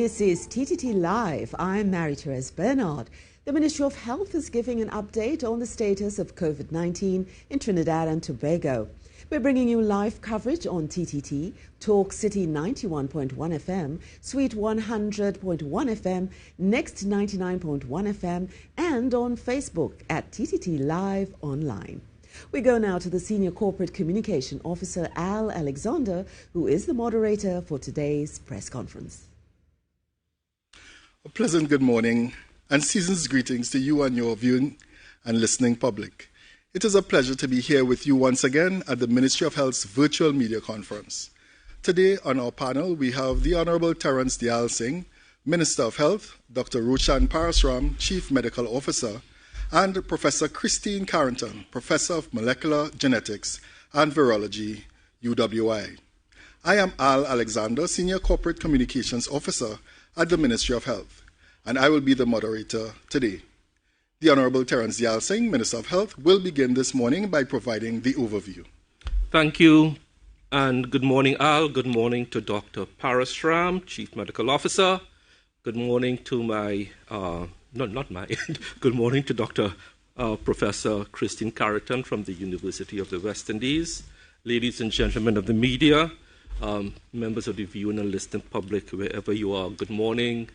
This is TTT Live. I'm Marie-Therese Bernard. The Ministry of Health is giving an update on the status of COVID-19 in Trinidad and Tobago. We're bringing you live coverage on TTT, Talk City 91.1 FM, Suite 100.1 FM, Next 99.1 FM, and on Facebook at TTT Live Online. We go now to the Senior Corporate Communication Officer, Al Alexander, who is the moderator for today's press conference. A pleasant good morning and season's greetings to you and your viewing and listening public. It is a pleasure to be here with you once again at the Ministry of Health's virtual media conference. Today on our panel, we have the Honorable Terrence Deyalsingh, Minister of Health, Dr. Roshan Parasram, Chief Medical Officer, and Professor Christine Carrington, Professor of Molecular Genetics and Virology, UWI. I am Al Alexander, Senior Corporate Communications Officer at the Ministry of Health, and I will be the moderator today. The Honorable Terrence Deyalsingh, Minister of Health, will begin this morning by providing the overview. Thank you, and good morning, Al. Good morning to Dr. Parasram, Chief Medical Officer. Good morning to good morning to Dr. Professor Christine Carrington from the University of the West Indies. Ladies and gentlemen of the media, members of the viewing and listening public, wherever you are, good morning.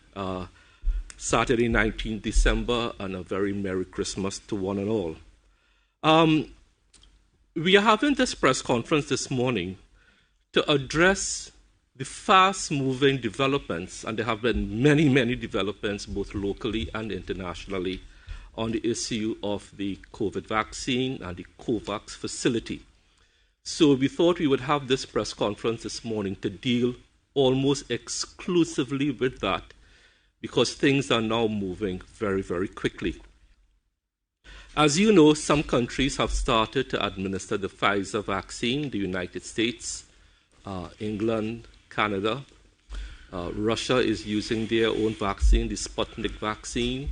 Saturday, 19th December, and a very Merry Christmas to one and all. We are having this press conference this morning to address the fast-moving developments, and there have been many, many developments, both locally and internationally, on the issue of the COVID vaccine and the COVAX facility. So we thought we would have this press conference this morning to deal almost exclusively with that, because things are now moving very, very quickly. As you know, some countries have started to administer the Pfizer vaccine, the United States, England, Canada. Russia is using their own vaccine, the Sputnik vaccine.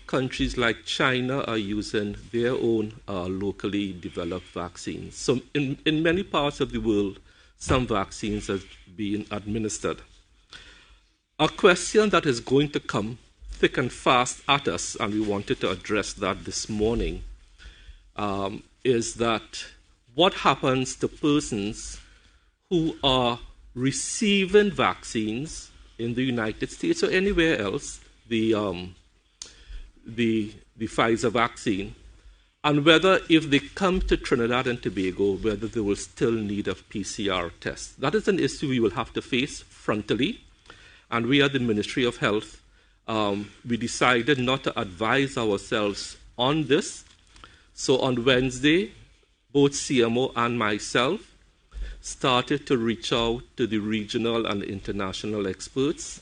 Countries like China are using their own locally developed vaccines. So in many parts of the world, some vaccines are being administered. A question that is going to come thick and fast at us, and we wanted to address that this morning, is that what happens to persons who are receiving vaccines in the United States or anywhere else, the Pfizer vaccine, and whether if they come to Trinidad and Tobago, whether they will still need a PCR test. That is an issue we will have to face frontally. And we at the Ministry of Health, we decided not to advise ourselves on this. So on Wednesday, both CMO and myself started to reach out to the regional and international experts.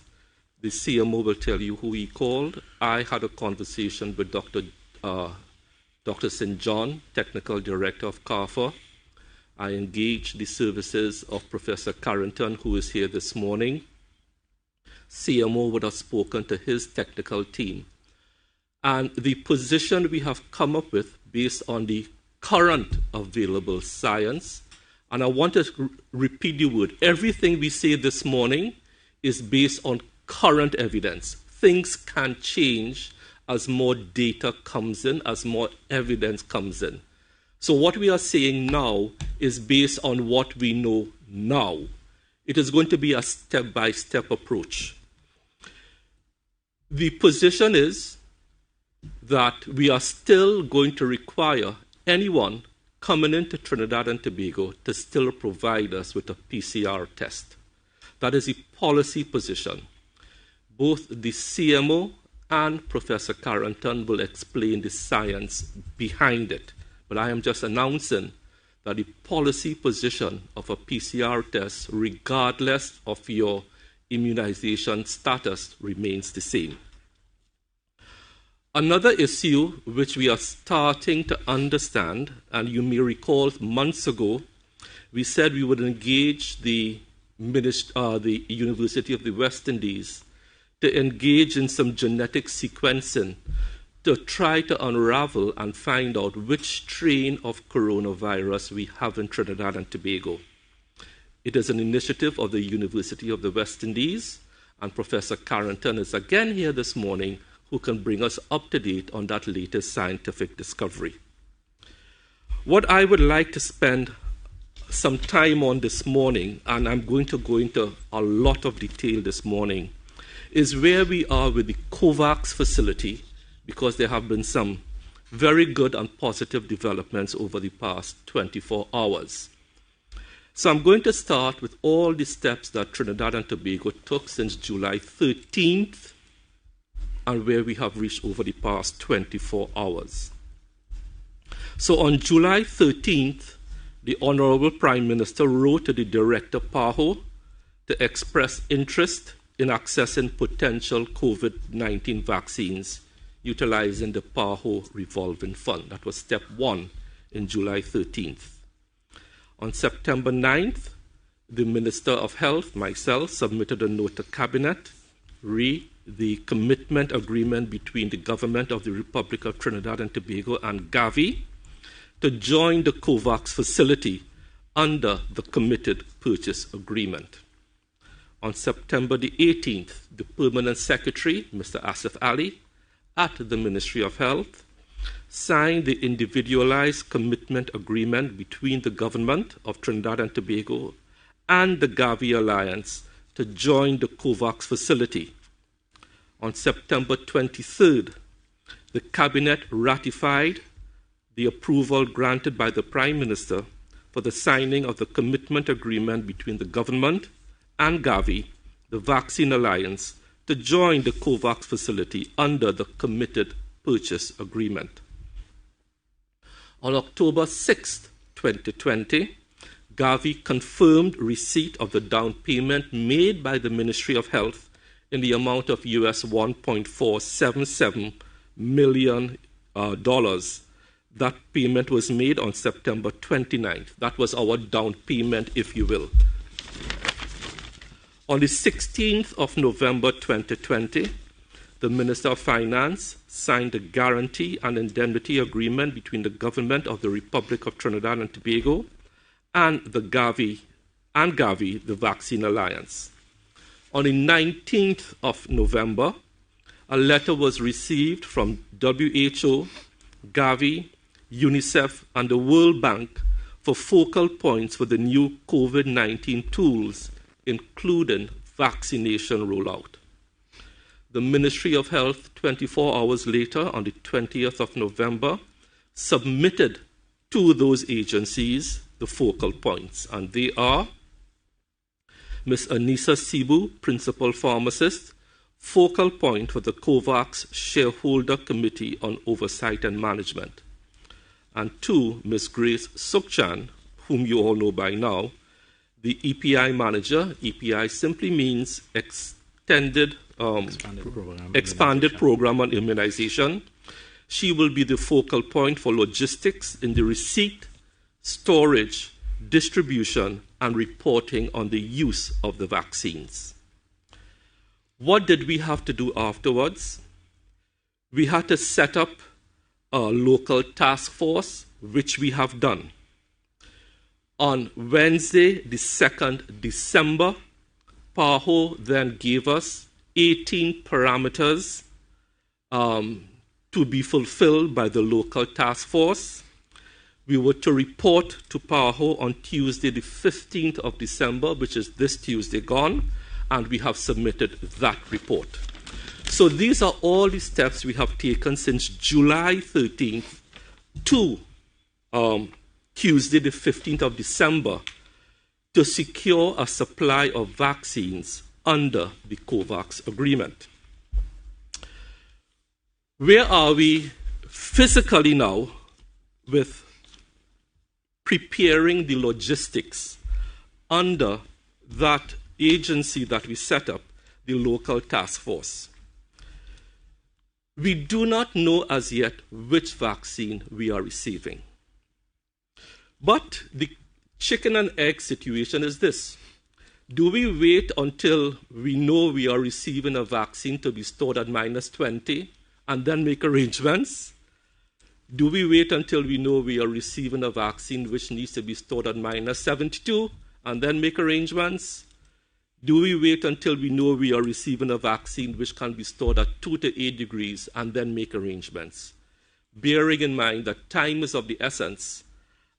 The CMO will tell you who he called. I had a conversation with Dr. St. John, Technical Director of CARFA. I engaged the services of Professor Carrington, who is here this morning. CMO would have spoken to his technical team. And the position we have come up with based on the current available science, and I want to repeat the word, everything we say this morning is based on current evidence. Things can change as more data comes in, as more evidence comes in. So what we are saying now is based on what we know now. It is going to be a step-by-step approach. The position is that we are still going to require anyone coming into Trinidad and Tobago to still provide us with a PCR test. That is a policy position. Both the CMO and Professor Carrington will explain the science behind it. But I am just announcing that the policy position of a PCR test, regardless of your immunization status, remains the same. Another issue which we are starting to understand, and you may recall months ago, we said we would engage the University of the West Indies to engage in some genetic sequencing to try to unravel and find out which strain of coronavirus we have in Trinidad and Tobago. It is an initiative of the University of the West Indies, And Professor Carrington is again here this morning, who can bring us up to date on that latest scientific discovery. What I would like to spend some time on this morning, and I'm going to go into a lot of detail this morning, is where we are with the COVAX facility, because there have been some very good and positive developments over the past 24 hours. So I'm going to start with all the steps that Trinidad and Tobago took since July 13th and where we have reached over the past 24 hours. So on July 13th, the Honorable Prime Minister wrote to the Director PAHO to express interest in accessing potential COVID-19 vaccines utilizing the PAHO revolving fund. That was step one in July 13th. On September 9th, the Minister of Health, myself, submitted a note to Cabinet, the commitment agreement between the government of the Republic of Trinidad and Tobago and Gavi to join the COVAX facility under the committed purchase agreement. On September the 18th, the Permanent Secretary, Mr. Asif Ali, at the Ministry of Health, signed the individualized commitment agreement between the government of Trinidad and Tobago and the Gavi Alliance to join the COVAX facility. On September 23rd, the Cabinet ratified the approval granted by the Prime Minister for the signing of the commitment agreement between the government and Gavi, the Vaccine Alliance, to join the COVAX facility under the committed purchase agreement. On October 6, 2020, Gavi confirmed receipt of the down payment made by the Ministry of Health in the amount of US $1.477 million. That payment was made on September 29th. That was our down payment, if you will. On the 16th of November 2020, the Minister of Finance signed a guarantee and indemnity agreement between the government of the Republic of Trinidad and Tobago and the Gavi, the Vaccine Alliance. On the 19th of November, a letter was received from WHO, Gavi, UNICEF, and the World Bank for focal points for the new COVID-19 tools, including vaccination rollout. The Ministry of Health, 24 hours later, on the 20th of November, submitted to those agencies the focal points, and they are Ms. Anissa Sibu, Principal Pharmacist, focal point for the COVAX Shareholder Committee on Oversight and Management, and two, Ms. Grace Sukchan, whom you all know by now, the EPI manager. EPI simply means expanded program on immunization. She will be the focal point for logistics in the receipt, storage, distribution, and reporting on the use of the vaccines. What did we have to do afterwards? We had to set up a local task force, which we have done. On Wednesday, the 2nd December, PAHO then gave us 18 parameters to be fulfilled by the local task force. We were to report to PAHO on Tuesday, the 15th of December, which is this Tuesday gone, and we have submitted that report. So these are all the steps we have taken since July 13th to Tuesday, the 15th of December, to secure a supply of vaccines under the COVAX agreement. Where are we physically now with preparing the logistics under that agency that we set up, the local task force? We do not know as yet which vaccine we are receiving. But the chicken and egg situation is this. Do we wait until we know we are receiving a vaccine to be stored at -20 and then make arrangements? Do we wait until we know we are receiving a vaccine which needs to be stored at -72 and then make arrangements? Do we wait until we know we are receiving a vaccine which can be stored at 2 to 8 degrees and then make arrangements? Bearing in mind that time is of the essence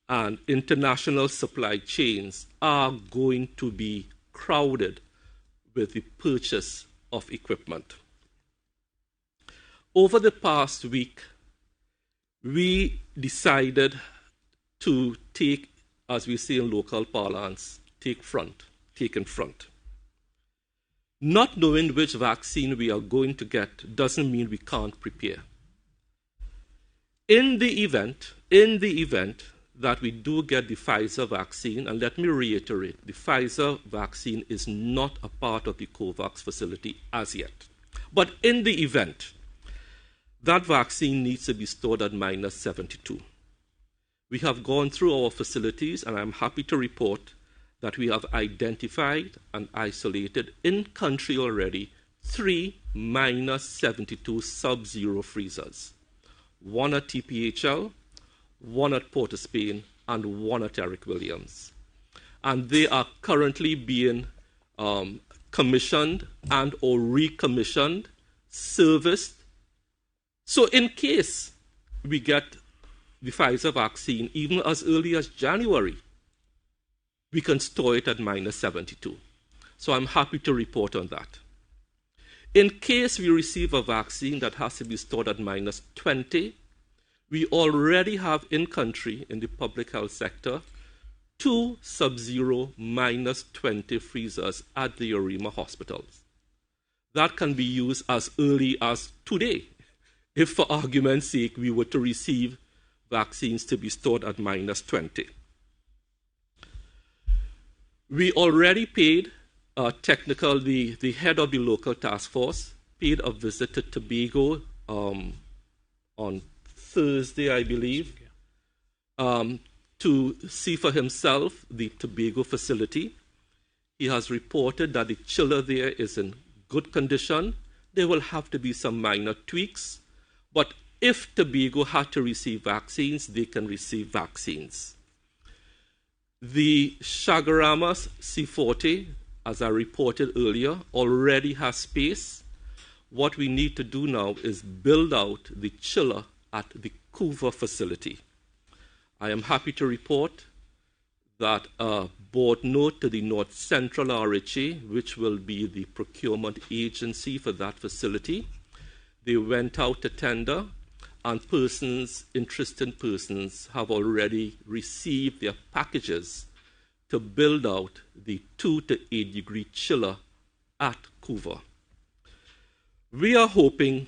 and international supply chains are going to be crowded with the purchase of equipment. Over the past week, we decided to take, as we say in local parlance, take in front. Not knowing which vaccine we are going to get doesn't mean we can't prepare. In the event that we do get the Pfizer vaccine, and let me reiterate, the Pfizer vaccine is not a part of the COVAX facility as yet. But in the event, that vaccine needs to be stored at -72. We have gone through our facilities, and I'm happy to report that we have identified and isolated in country already 3 -72 sub-zero freezers. 1 at TPHL, 1 at Port of Spain, and 1 at Eric Williams. And they are currently being commissioned and or recommissioned, serviced. So in case we get the Pfizer vaccine, even as early as January, we can store it at -72. So I'm happy to report on that. In case we receive a vaccine that has to be stored at -20, we already have in country, in the public health sector, 2 sub-zero -20 freezers at the Arima hospitals. That can be used as early as today, if for argument's sake we were to receive vaccines to be stored at -20. We already paid the head of the local task force paid a visit to Tobago on Thursday, I believe, to see for himself the Tobago facility. He has reported that the chiller there is in good condition. There will have to be some minor tweaks, but if Tobago had to receive vaccines, they can receive vaccines. The Shagaramas C40, as I reported earlier, already has space. What we need to do now is build out the chiller at the Couva facility. I am happy to report that a board note to the North Central RHA, which will be the procurement agency for that facility, they went out to tender, and interested persons have already received their packages to build out the 2 to 8 degree chiller at Couva. We are hoping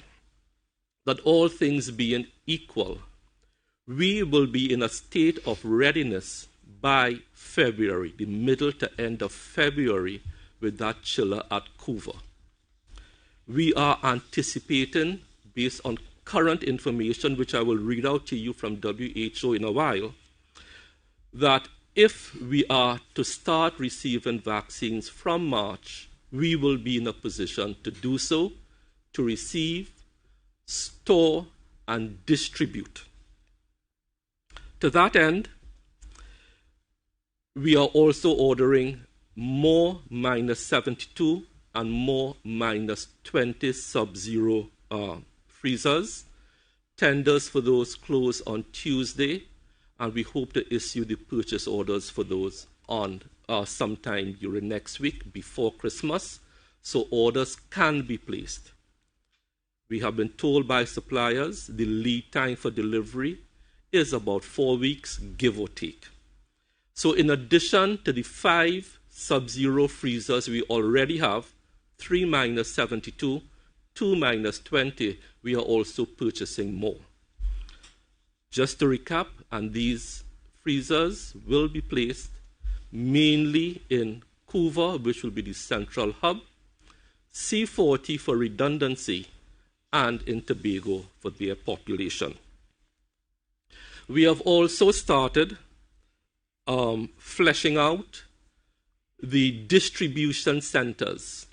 that all things being equal, we will be in a state of readiness by February, the middle to end of February, with that chiller at Couva. We are anticipating, based on current information, which I will read out to you from WHO in a while, that if we are to start receiving vaccines from March, we will be in a position to do so, to receive, store, and distribute. To that end, we are also ordering more -72 and more -20 sub-zero freezers. Tenders for those close on Tuesday, and we hope to issue the purchase orders for those on sometime during next week before Christmas, so orders can be placed. We have been told by suppliers the lead time for delivery is about 4 weeks, give or take. So in addition to the 5 sub-zero freezers we already have, 3 -72, 2 -20, we are also purchasing more. Just to recap, and these freezers will be placed mainly in Couva, which will be the central hub, C40 for redundancy, and in Tobago for their population. We have also started fleshing out the distribution centers.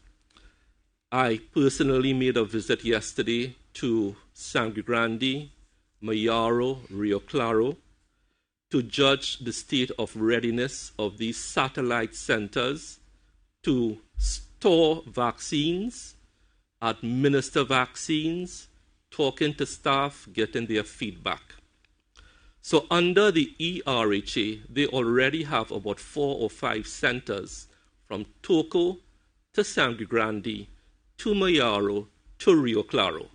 I personally made a visit yesterday to Sangre Grande, Mayaro, Rio Claro, to judge the state of readiness of these satellite centers to store vaccines, administer vaccines, talking to staff, getting their feedback. So under the ERHA, they already have about 4 or 5 centers from Toco to Sangre Grande to Mayaro to Rio Claro.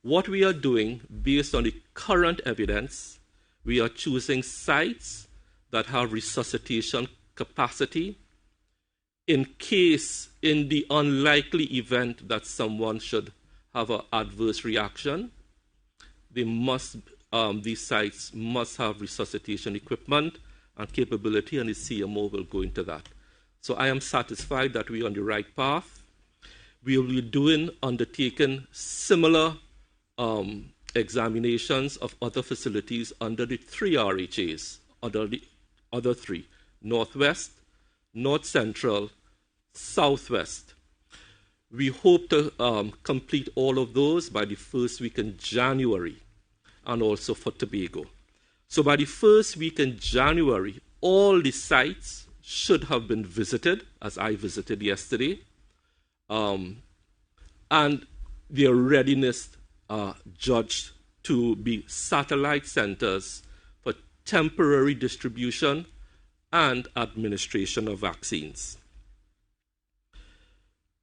What we are doing, based on the current evidence, we are choosing sites that have resuscitation capacity in case, in the unlikely event that someone should have an adverse reaction. These sites must have resuscitation equipment and capability, and the CMO will go into that. So I am satisfied that we are on the right path. We will be undertaking similar examinations of other facilities under the 3 RHAs, under the other 3, Northwest, North Central, Southwest. We hope to complete all of those by the first week in January, and also for Tobago. So by the first week in January, all the sites should have been visited, as I visited yesterday, and their readiness judged to be satellite centers for temporary distribution and administration of vaccines.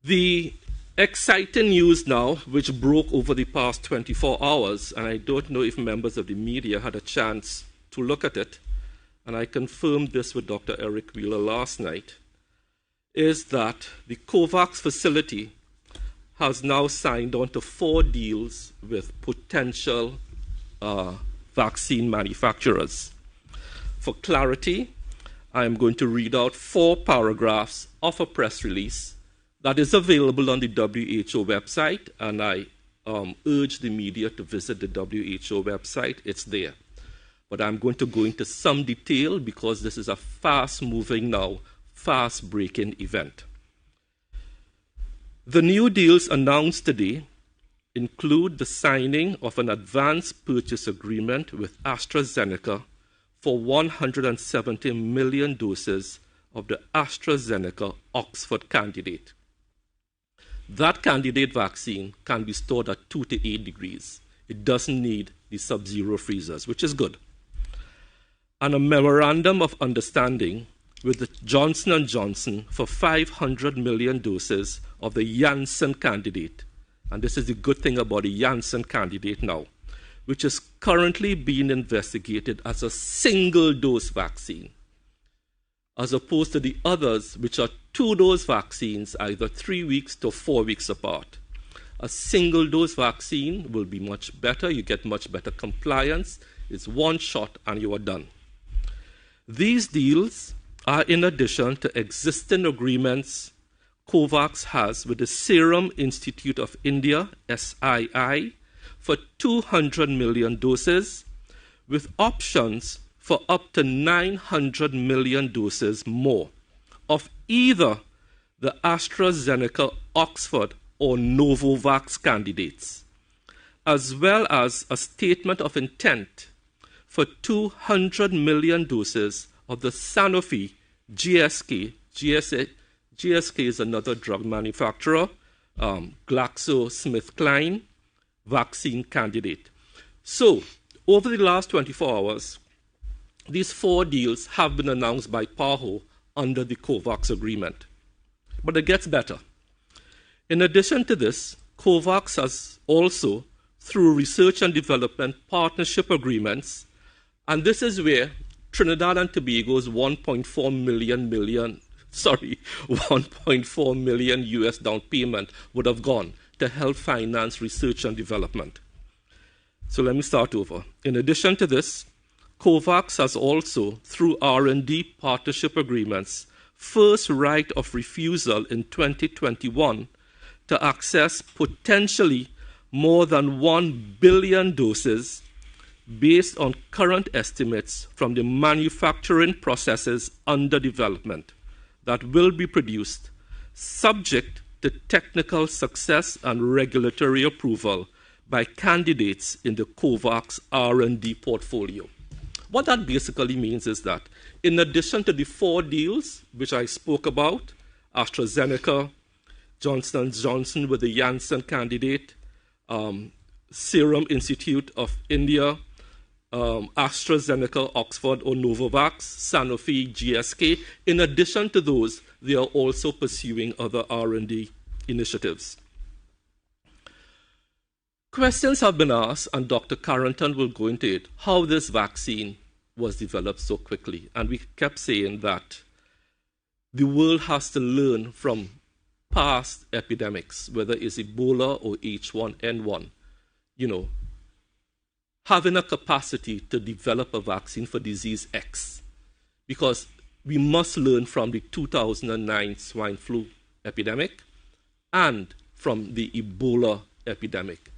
The exciting news now, which broke over the past 24 hours, and I don't know if members of the media had a chance to look at it, and I confirmed this with Dr. Eric Wheeler last night, is that the COVAX facility has now signed on to 4 deals with potential vaccine manufacturers. For clarity, I am going to read out 4 paragraphs of a press release that is available on the WHO website, and I urge the media to visit the WHO website. It's there. But I'm going to go into some detail because this is a fast-moving now, fast-breaking event. The new deals announced today include the signing of an advance purchase agreement with AstraZeneca for 170 million doses of the AstraZeneca Oxford candidate. That candidate vaccine can be stored at 2 to 8 degrees. It doesn't need the sub-zero freezers, which is good. And a memorandum of understanding with the Johnson & Johnson for 500 million doses of the Janssen candidate. And this is the good thing about the Janssen candidate now, which is currently being investigated as a single-dose vaccine, as opposed to the others, which are 2-dose vaccines, either 3 weeks to 4 weeks apart. A single-dose vaccine will be much better. You get much better compliance. It's 1 shot and you are done. These deals are in addition to existing agreements COVAX has with the Serum Institute of India, SII, for 200 million doses, with options for up to 900 million doses more of either the AstraZeneca Oxford or Novavax candidates, as well as a statement of intent for 200 million doses of the Sanofi GSK is another drug manufacturer, GlaxoSmithKline vaccine candidate. So, over the last 24 hours, these 4 deals have been announced by PAHO under the COVAX agreement. But it gets better. In addition to this, COVAX has also, through research and development partnership agreements, and this is where Trinidad and Tobago's 1.4 million US down payment would have gone to help finance research and development. So let me start over. In addition to this, COVAX has also, through R&D partnership agreements, first right of refusal in 2021 to access potentially more than 1 billion doses based on current estimates from the manufacturing processes under development that will be produced, subject to technical success and regulatory approval by candidates in the COVAX R&D portfolio. What that basically means is that in addition to the 4 deals which I spoke about AstraZeneca, Johnson & Johnson with the Janssen candidate, Serum Institute of India, AstraZeneca, Oxford or Novavax, Sanofi, GSK. In addition to those, they are also pursuing other R&D initiatives. Questions have been asked, and Dr. Carrington will go into it, how this vaccine was developed so quickly. And we kept saying that the world has to learn from past epidemics, whether it's Ebola or H1N1. You know, having a capacity to develop a vaccine for disease X, because we must learn from the 2009 swine flu epidemic and from the Ebola epidemic.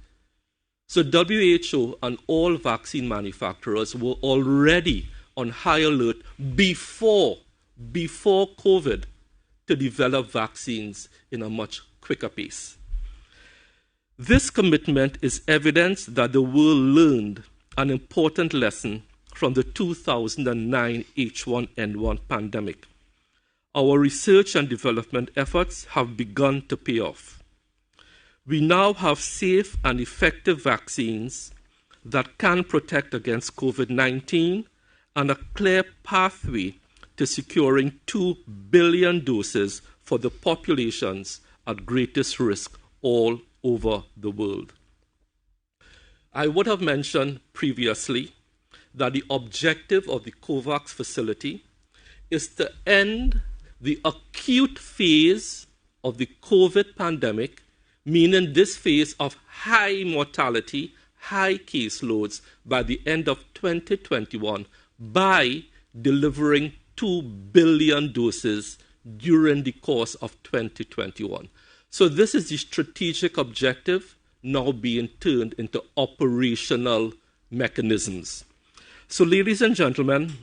So WHO and all vaccine manufacturers were already on high alert before COVID to develop vaccines in a much quicker pace. This commitment is evidence that the world learned an important lesson from the 2009 H1N1 pandemic. Our research and development efforts have begun to pay off. We now have safe and effective vaccines that can protect against COVID-19 and a clear pathway to securing 2 billion doses for the populations at greatest risk all over the world. I would have mentioned previously that the objective of the COVAX facility is to end the acute phase of the COVID pandemic, meaning this phase of high mortality, high caseloads, by the end of 2021 by delivering 2 billion doses during the course of 2021. So this is the strategic objective now being turned into operational mechanisms. So ladies and gentlemen,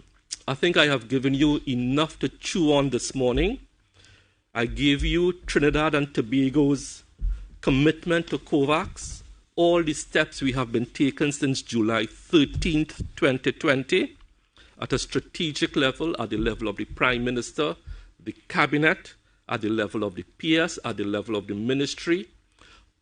I think I have given you enough to chew on this morning. I gave you Trinidad and Tobago's commitment to COVAX, all the steps we have been taking since July 13th, 2020, at a strategic level, at the level of the Prime Minister, the Cabinet, at the level of the PS, at the level of the Ministry.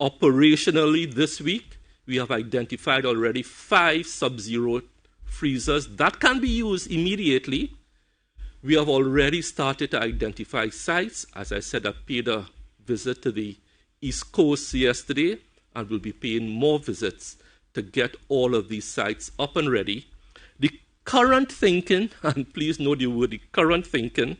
Operationally this week, we have identified already 5 sub-zero freezers that can be used immediately. We have already started to identify sites. As I said, I paid a visit to the East Coast yesterday and will be paying more visits to get all of these sites up and ready. The current thinking, and please note the word, the current thinking,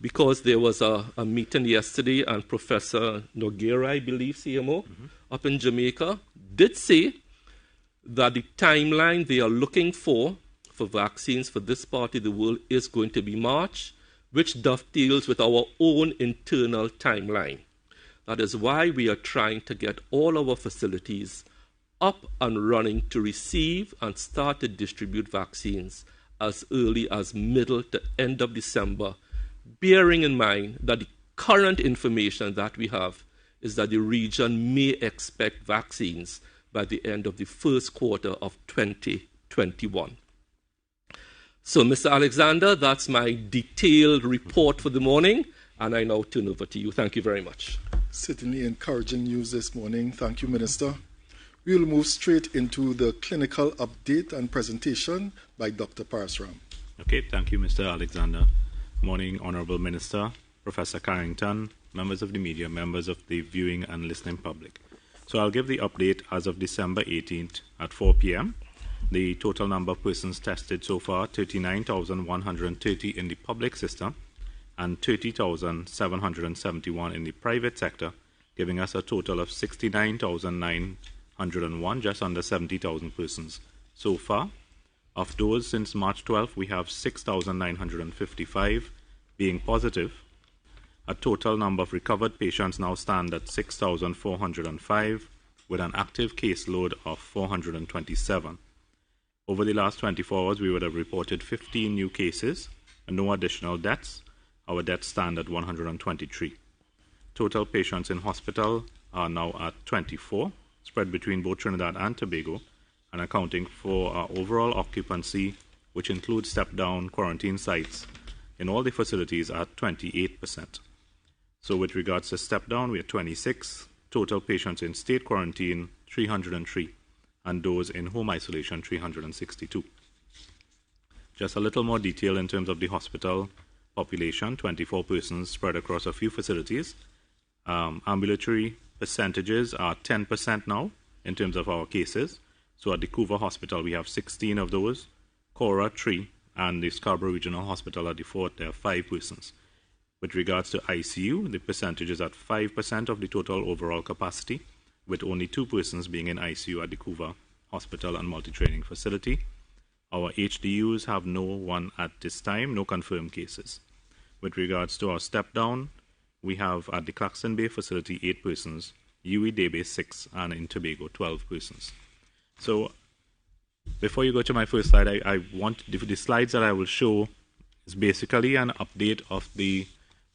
because there was a meeting yesterday and Professor Noguera, I believe, CMO, up in Jamaica, did say that the timeline they are looking for vaccines for this part of the world is going to be March, which dovetails with our own internal timeline. That is why we are trying to get all our facilities up and running to receive and start to distribute vaccines as early as middle to end of December, bearing in mind that the current information that we have is that the region may expect vaccines by the end of the first quarter of 2021. So, Mr. Alexander, that's my detailed report for the morning, and I now turn over to you. Thank you very much. Certainly encouraging news this morning. Thank you, Minister. We will move straight into the clinical update and presentation by Dr. Parasram. Okay, thank you, Mr. Alexander. Morning, Honorable Minister, Professor Carrington, members of the media, members of the viewing and listening public. So I'll give the update as of December 18th at 4 p.m. The total number of persons tested so far, 39,130 in the public system and 30,771 in the private sector, giving us a total of 69,901, just under 70,000 persons so far. Of those, since March 12th, we have 6,955 being positive. A total number of recovered patients now stand at 6,405, with an active caseload of 427. Over the last 24 hours, we would have reported 15 new cases and no additional deaths. Our deaths stand at 123. Total patients in hospital are now at 24, spread between both Trinidad and Tobago, and accounting for our overall occupancy, which includes step-down quarantine sites in all the facilities, at 28%. So with regards to step down, we are 26. Total patients in state quarantine, 303. And those in home isolation, 362. Just a little more detail in terms of the hospital population, 24 persons spread across a few facilities. Ambulatory percentages are 10% now in terms of our cases. So at the Couva Hospital, we have 16 of those, Cora 3, and the Scarborough Regional Hospital at the Fort, there are 5 persons. With regards to ICU, the percentage is at 5% of the total overall capacity, with only 2 persons being in ICU at the Couva Hospital and Multi-Training Facility. Our HDUs have no one at this time, no confirmed cases. With regards to our step down, we have at the Claxton Bay facility 8 persons, UE Daybay 6, and in Tobago 12 persons. So before you go to my first slide, I want the slides that I will show is basically an update of the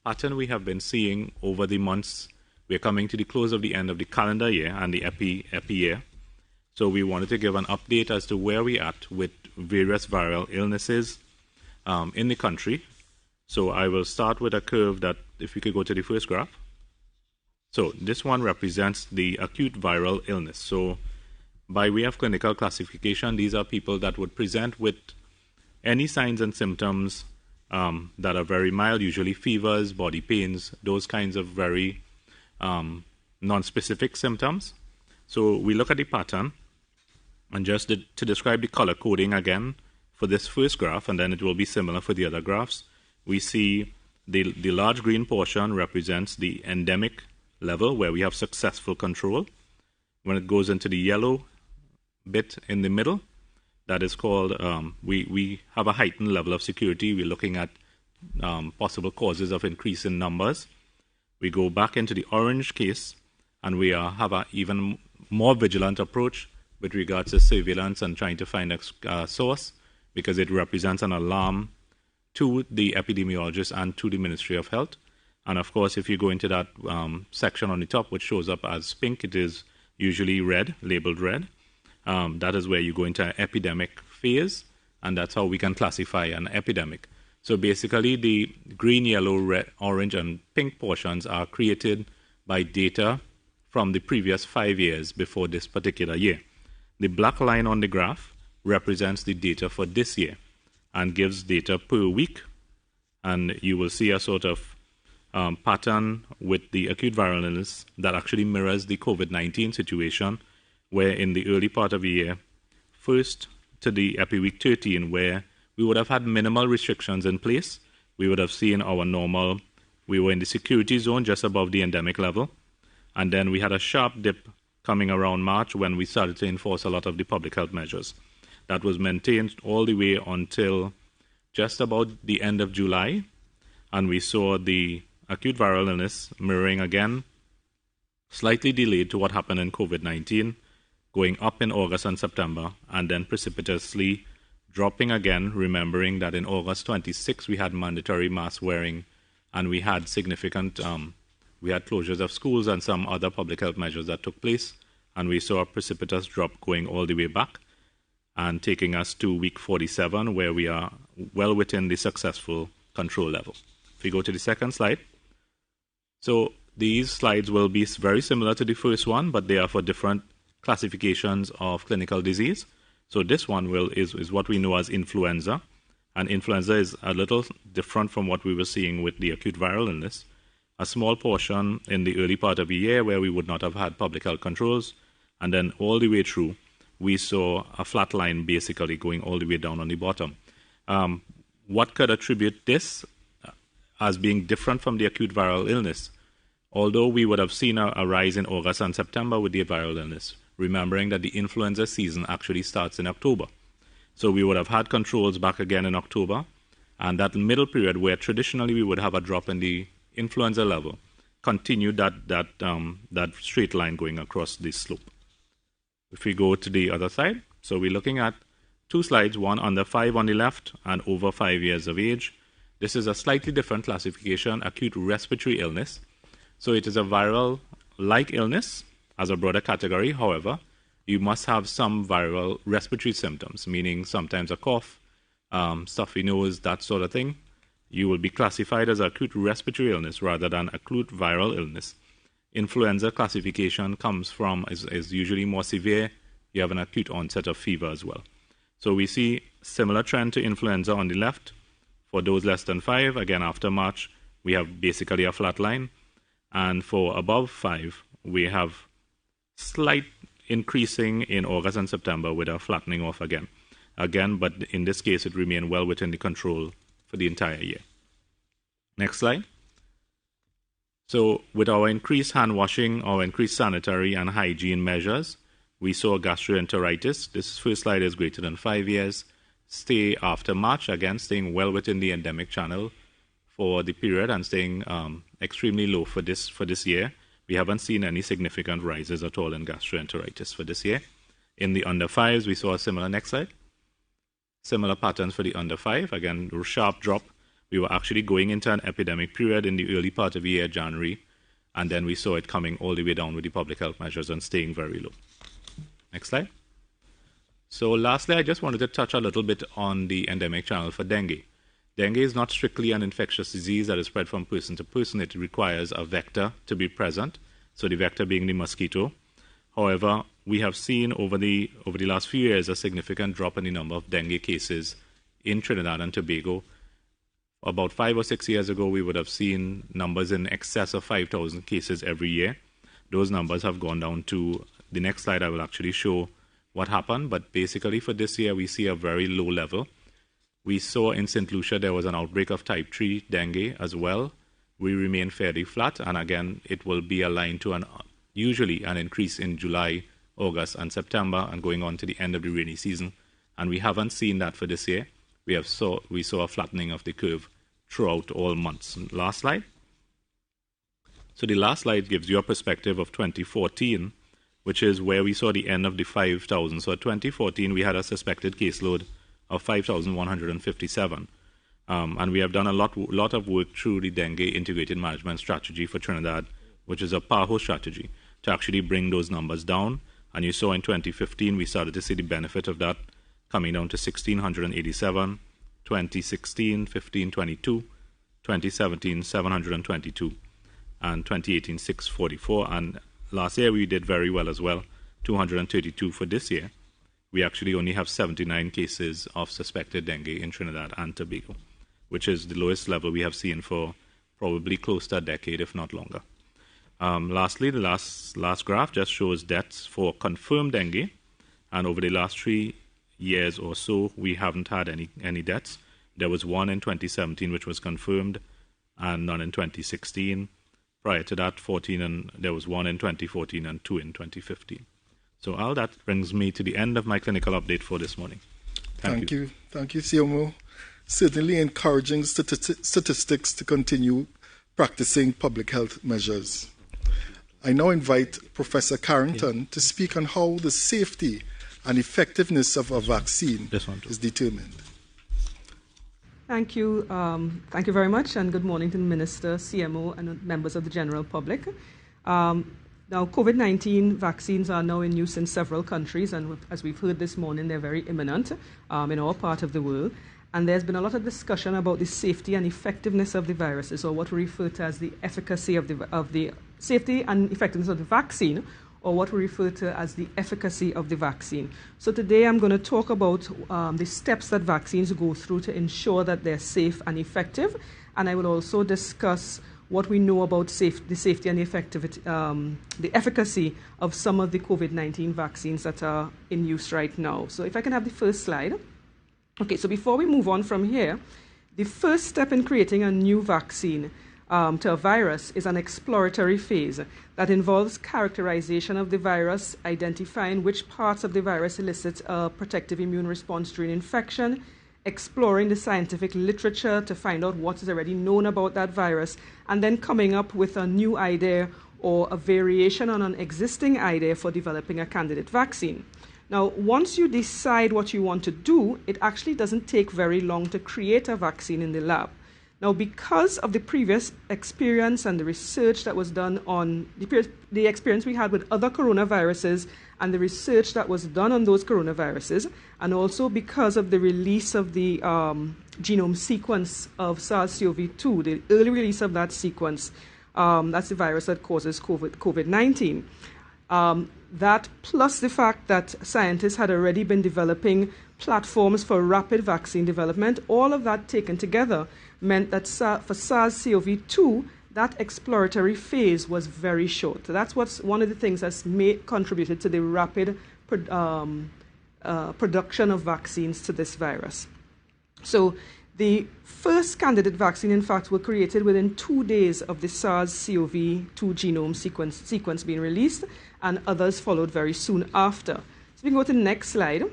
pattern we have been seeing over the months. We're coming to the close of the end of the calendar year and the epi year. So we wanted to give an update as to where we're at with various viral illnesses in the country. So I will start with a curve that, if we could go to the first graph. So this one represents the acute viral illness. So by way of clinical classification, these are people that would present with any signs and symptoms that are very mild, usually fevers, body pains, those kinds of very non-specific symptoms. So we look at the pattern, and just to describe the color coding again for this first graph, and then it will be similar for the other graphs, we see the large green portion represents the endemic level where we have successful control. When it goes into the yellow bit in the middle, that is called, we have a heightened level of security. We're looking at possible causes of increase in numbers. We go back into the orange case, and we have an even more vigilant approach with regards to surveillance and trying to find a source, because it represents an alarm to the epidemiologist and to the Ministry of Health. And of course, if you go into that section on the top, which shows up as pink, it is usually red, labeled red. That is where you go into an epidemic phase, and that's how we can classify an epidemic. So basically, the green, yellow, red, orange, and pink portions are created by data from the previous 5 years before this particular year. The black line on the graph represents the data for this year and gives data per week. And you will see a sort of pattern with the acute viral illness that actually mirrors the COVID-19 situation, where in the early part of the year, first to the epi week 13, where we would have had minimal restrictions in place, we would have seen our normal, we were in the security zone just above the endemic level. And then we had a sharp dip coming around March when we started to enforce a lot of the public health measures. That was maintained all the way until just about the end of July. And we saw the acute viral illness mirroring again, slightly delayed to what happened in COVID-19, going up in August and September, and then precipitously dropping again, remembering that in August 26 we had mandatory mask wearing, and we had significant, we had closures of schools and some other public health measures that took place, and we saw a precipitous drop going all the way back and taking us to week 47, where we are well within the successful control level. If we go to the second slide. So these slides will be very similar to the first one, but they are for different classifications of clinical disease. So this one is what we know as influenza, and influenza is a little different from what we were seeing with the acute viral illness. A small portion in the early part of the year where we would not have had public health controls, and then all the way through, we saw a flat line basically going all the way down on the bottom. What could attribute this as being different from the acute viral illness? Although we would have seen a rise in August and September with the viral illness, remembering that the influenza season actually starts in October. So we would have had controls back again in October, and that middle period where traditionally we would have a drop in the influenza level continued that straight line going across this slope. If we go to the other side, so we're looking at two slides, one under 5 on the left and over 5 years of age. This is a slightly different classification, acute respiratory illness. So it is a viral-like illness as a broader category. However, you must have some viral respiratory symptoms, meaning sometimes a cough, stuffy nose, that sort of thing. you will be classified as acute respiratory illness rather than acute viral illness. Influenza classification comes from, is usually more severe. You have an acute onset of fever as well. So we see similar trend to influenza on the left. For those less than 5, again after March, we have basically a flat line. And for above 5, we have slight increasing in August and September with a flattening off again. But in this case, it remained well within the control for the entire year. Next slide. So with our increased hand washing, our increased sanitary and hygiene measures, we saw gastroenteritis. This first slide is greater than 5 years. Stay after March, again, staying well within the endemic channel for the period and staying extremely low for this year. We haven't seen any significant rises at all in gastroenteritis for this year. In the under 5s, we saw a similar, next slide. Similar patterns for the under 5. Again, a sharp drop. We were actually going into an epidemic period in the early part of the year, January, and then we saw it coming all the way down with the public health measures and staying very low. Next slide. So lastly, I just wanted to touch a little bit on the endemic channel for dengue. Dengue is not strictly an infectious disease that is spread from person to person. It requires a vector to be present, so the vector being the mosquito. However, we have seen over the last few years a significant drop in the number of dengue cases in Trinidad and Tobago. About 5 or 6 years ago, we would have seen numbers in excess of 5,000 cases every year. Those numbers have gone down to, the next slide I will actually show what happened, but basically for this year, we see a very low level. We saw in St. Lucia there was an outbreak of type 3 dengue as well. We remain fairly flat, and again, it will be aligned to usually an increase in July, August, and September, and going on to the end of the rainy season. And we haven't seen that for this year. We saw a flattening of the curve throughout all months. Last slide. So the last slide gives you a perspective of 2014, which is where we saw the end of the 5,000. So in 2014, we had a suspected caseload of 5,157. And we have done a lot of work through the dengue integrated management strategy for Trinidad, which is a PAHO strategy, to actually bring those numbers down. And you saw in 2015, we started to see the benefit of that coming down to 1,687, 2016, 1,522, 2017, 722, and 2018, 644. And last year, we did very well as well, 232 for this year. We actually only have 79 cases of suspected dengue in Trinidad and Tobago, which is the lowest level we have seen for probably close to a decade, if not longer. Lastly, the last graph just shows deaths for confirmed dengue, and over the last 3 years or so, we haven't had any deaths. There was one in 2017 which was confirmed, and none in 2016. Prior to that, there was one in 2014 and 2 in 2015. So all that brings me to the end of my clinical update for this morning. Thank you. Thank you, CMO. Certainly encouraging statistics to continue practicing public health measures. I now invite Professor Carrington to speak on how the safety and effectiveness of a vaccine is determined. Thank you. Thank you very much, and good morning to the Minister, CMO, and members of the general public. Now, COVID-19 vaccines are now in use in several countries, and as we've heard this morning, they're very imminent in our part of the world. And there's been a lot of discussion about the safety and effectiveness of the viruses, or what we refer to as the efficacy of the safety and effectiveness of the vaccine, or what we refer to as the efficacy of the vaccine. So today I'm going to talk about the steps that vaccines go through to ensure that they're safe and effective, and I will also discuss what we know about the safety and the efficacy of some of the COVID-19 vaccines that are in use right now. So if I can have the first slide. Okay, so before we move on from here, the first step in creating a new vaccine to a virus is an exploratory phase that involves characterization of the virus, identifying which parts of the virus elicit a protective immune response during infection, exploring the scientific literature to find out what is already known about that virus, and then coming up with a new idea or a variation on an existing idea for developing a candidate vaccine. Now, once you decide what you want to do, it actually doesn't take very long to create a vaccine in the lab. Now, because of the previous experience and the research that was done on the experience we had with other coronaviruses and the research that was done on those coronaviruses, and also because of the release of the genome sequence of SARS-CoV-2, the early release of that sequence, that's the virus that causes COVID-19. That plus the fact that scientists had already been developing platforms for rapid vaccine development, all of that taken together meant that for SARS-CoV-2, that exploratory phase was very short. So that's one of the things that's contributed to the rapid production of vaccines to this virus. So the first candidate vaccine, in fact, were created within 2 days of the SARS-CoV-2 genome sequence being released, and others followed very soon after. So we can go to the next slide.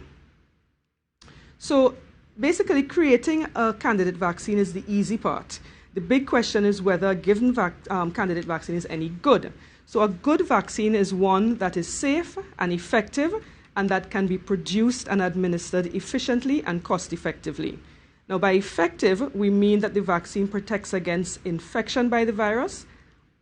So basically, creating a candidate vaccine is the easy part. The big question is whether a given candidate vaccine is any good. So a good vaccine is one that is safe and effective and that can be produced and administered efficiently and cost-effectively. Now, by effective, we mean that the vaccine protects against infection by the virus,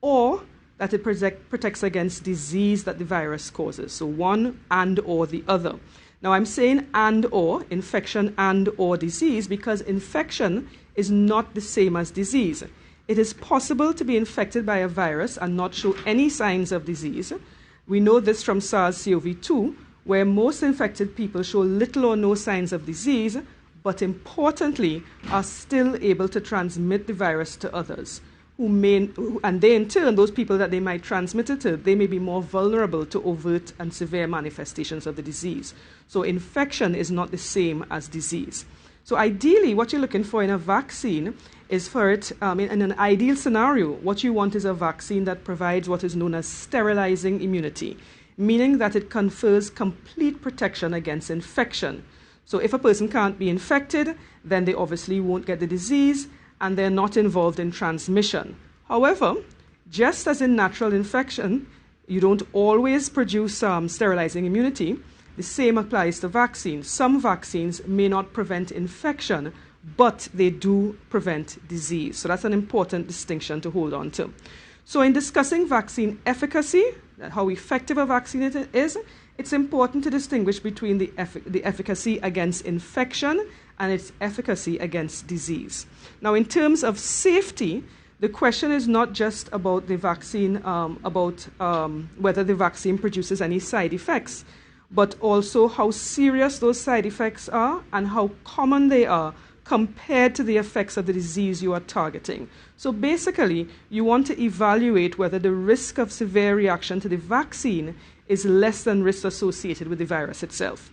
or that it protects against disease that the virus causes. So one and or the other. Now, I'm saying and or, infection and or disease, because infection is not the same as disease. It is possible to be infected by a virus and not show any signs of disease. We know this from SARS-CoV-2, where most infected people show little or no signs of disease, but importantly, are still able to transmit the virus to others. And they, in turn, those people that they might transmit it to, they may be more vulnerable to overt and severe manifestations of the disease. So infection is not the same as disease. So ideally, what you're looking for in a vaccine is for it, in an ideal scenario, what you want is a vaccine that provides what is known as sterilizing immunity, meaning that it confers complete protection against infection. So if a person can't be infected, then they obviously won't get the disease, and they're not involved in transmission. However, just as in natural infection, you don't always produce sterilizing immunity, the same applies to vaccines. Some vaccines may not prevent infection, but they do prevent disease. So that's an important distinction to hold on to. So in discussing vaccine efficacy, how effective a vaccine is, it's important to distinguish between the efficacy against infection and its efficacy against disease. Now, in terms of safety, the question is not just about the vaccine, whether the vaccine produces any side effects, but also how serious those side effects are and how common they are compared to the effects of the disease you are targeting. So basically, you want to evaluate whether the risk of severe reaction to the vaccine is less than risks associated with the virus itself.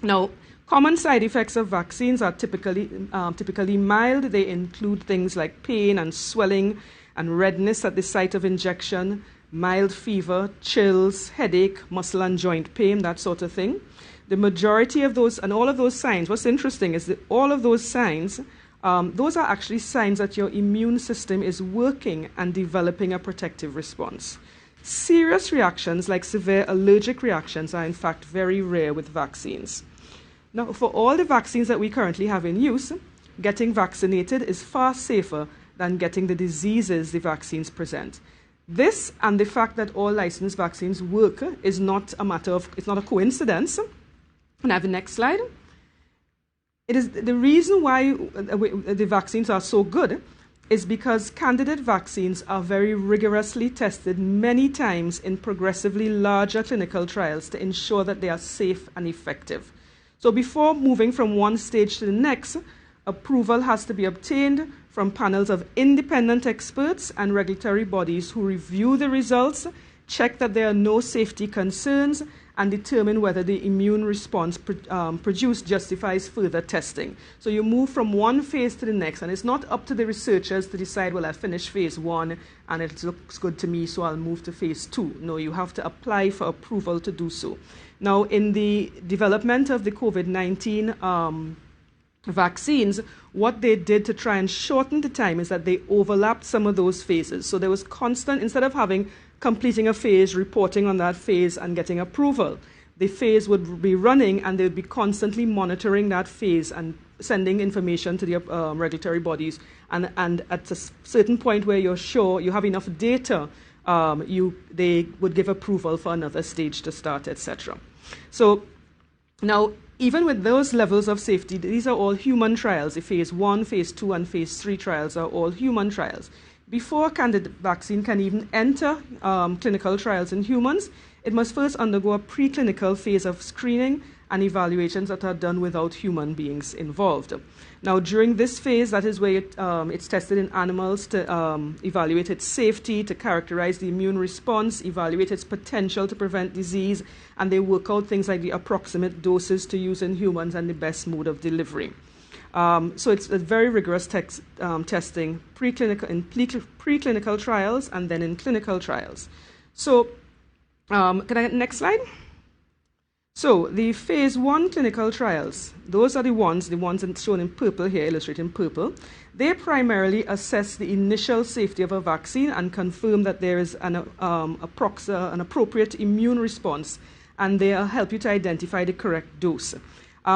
Now, common side effects of vaccines are typically mild. They include things like pain and swelling and redness at the site of injection, mild fever, chills, headache, muscle and joint pain, that sort of thing. The majority of those, and all of those signs, what's interesting is that all of those signs, those are actually signs that your immune system is working and developing a protective response. Serious reactions like severe allergic reactions are in fact very rare with vaccines. Now, for all the vaccines that we currently have in use, getting vaccinated is far safer than getting the diseases the vaccines present. This and the fact that all licensed vaccines work is not a matter of, it's not a coincidence. And I have the next slide. It is the reason why the vaccines are so good is because candidate vaccines are very rigorously tested many times in progressively larger clinical trials to ensure that they are safe and effective. So before moving from one stage to the next, approval has to be obtained from panels of independent experts and regulatory bodies who review the results, check that there are no safety concerns, and determine whether the immune response produced justifies further testing. So you move from one phase to the next, and it's not up to the researchers to decide, well, I finished phase 1 and it looks good to me, so I'll move to phase 2. No, you have to apply for approval to do so. Now, in the development of the COVID-19 vaccines, what they did to try and shorten the time is that they overlapped some of those phases. So there was constant, instead of completing a phase, reporting on that phase and getting approval, the phase would be running and they would be constantly monitoring that phase and sending information to the regulatory bodies and at a certain point where you're sure you have enough data, they would give approval for another stage to start, etc. So now, even with those levels of safety, these are all human trials. The phase 1, phase 2, and phase 3 trials are all human trials. Before a candidate vaccine can even enter clinical trials in humans, it must first undergo a preclinical phase of screening and evaluations that are done without human beings involved. Now, during this phase, that is where it's tested in animals to evaluate its safety, to characterize the immune response, evaluate its potential to prevent disease, and they work out things like the approximate doses to use in humans and the best mode of delivery. So it's a very rigorous testing, preclinical trials and then in clinical trials. So, can I get next slide? So the phase 1 clinical trials, those are the ones shown in purple here, illustrated in purple. They primarily assess the initial safety of a vaccine and confirm that there is an appropriate immune response, and they help you to identify the correct dose.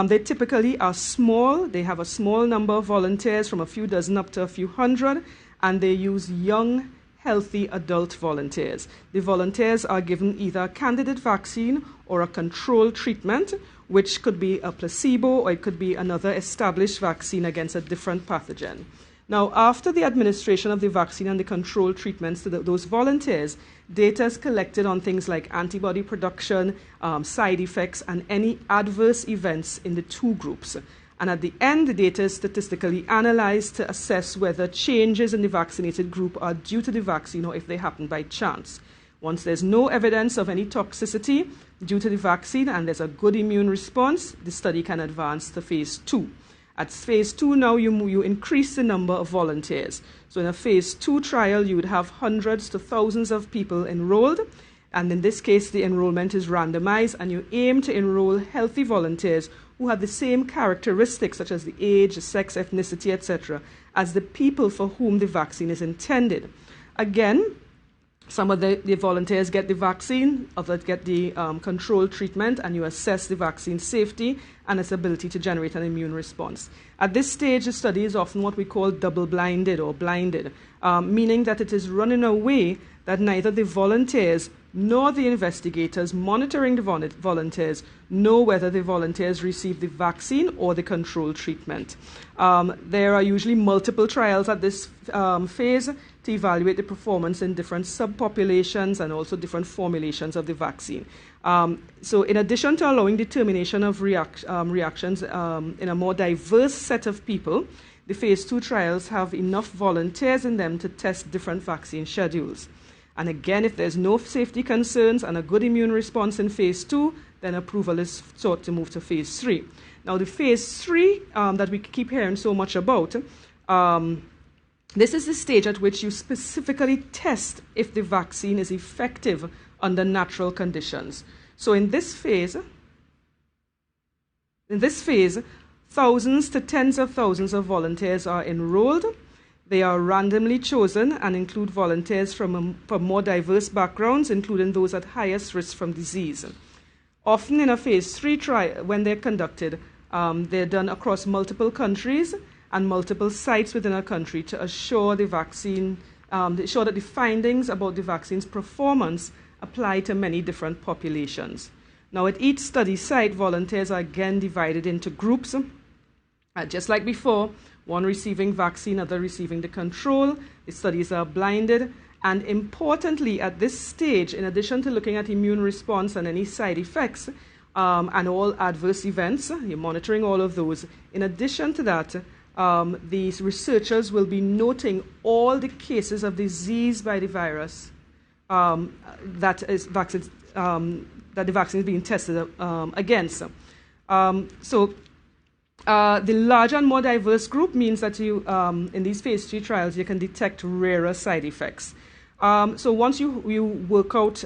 They typically are small. They have a small number of volunteers, from a few dozen up to a few hundred, and they use young, healthy adult volunteers. The volunteers are given either a candidate vaccine or a control treatment, which could be a placebo or it could be another established vaccine against a different pathogen. Now, after the administration of the vaccine and the control treatments to those volunteers, data is collected on things like antibody production, side effects, and any adverse events in the two groups. And at the end, the data is statistically analyzed to assess whether changes in the vaccinated group are due to the vaccine or if they happen by chance. Once there's no evidence of any toxicity due to the vaccine and there's a good immune response, the study can advance to phase 2. At phase 2 now, you increase the number of volunteers. So in a phase 2 trial, you would have hundreds to thousands of people enrolled. And in this case, the enrollment is randomized, and you aim to enroll healthy volunteers who have the same characteristics, such as the age, the sex, ethnicity, etc., as the people for whom the vaccine is intended. Again, some of the volunteers get the vaccine, others get the controlled treatment, and you assess the vaccine's safety and its ability to generate an immune response. At this stage, the study is often what we call double-blinded or blinded, meaning that it is run in a way that neither the volunteers nor the investigators monitoring the volunteers know whether the volunteers receive the vaccine or the control treatment. There are usually multiple trials at this phase to evaluate the performance in different subpopulations and also different formulations of the vaccine. So in addition to allowing determination of reactions in a more diverse set of people, the phase 2 trials have enough volunteers in them to test different vaccine schedules. And again, if there's no safety concerns and a good immune response in phase 2, then approval is sought to move to phase 3. Now, the phase 3 that we keep hearing so much about, this is the stage at which you specifically test if the vaccine is effective under natural conditions. So in this phase, thousands to tens of thousands of volunteers are enrolled. They are randomly chosen and include volunteers from more diverse backgrounds, including those at highest risk from disease. Often in a phase 3 trial, when they're conducted, they're done across multiple countries and multiple sites within a country to assure the vaccine, ensure that the findings about the vaccine's performance apply to many different populations. Now, at each study site, volunteers are again divided into groups, just like before. One receiving vaccine, other receiving the control. The studies are blinded. And importantly, at this stage, in addition to looking at immune response and any side effects and all adverse events, you're monitoring all of those. In addition to that, these researchers will be noting all the cases of disease by the virus that the vaccine is being tested against. The larger and more diverse group means that you, in these phase 3 trials, you can detect rarer side effects. So once you work out,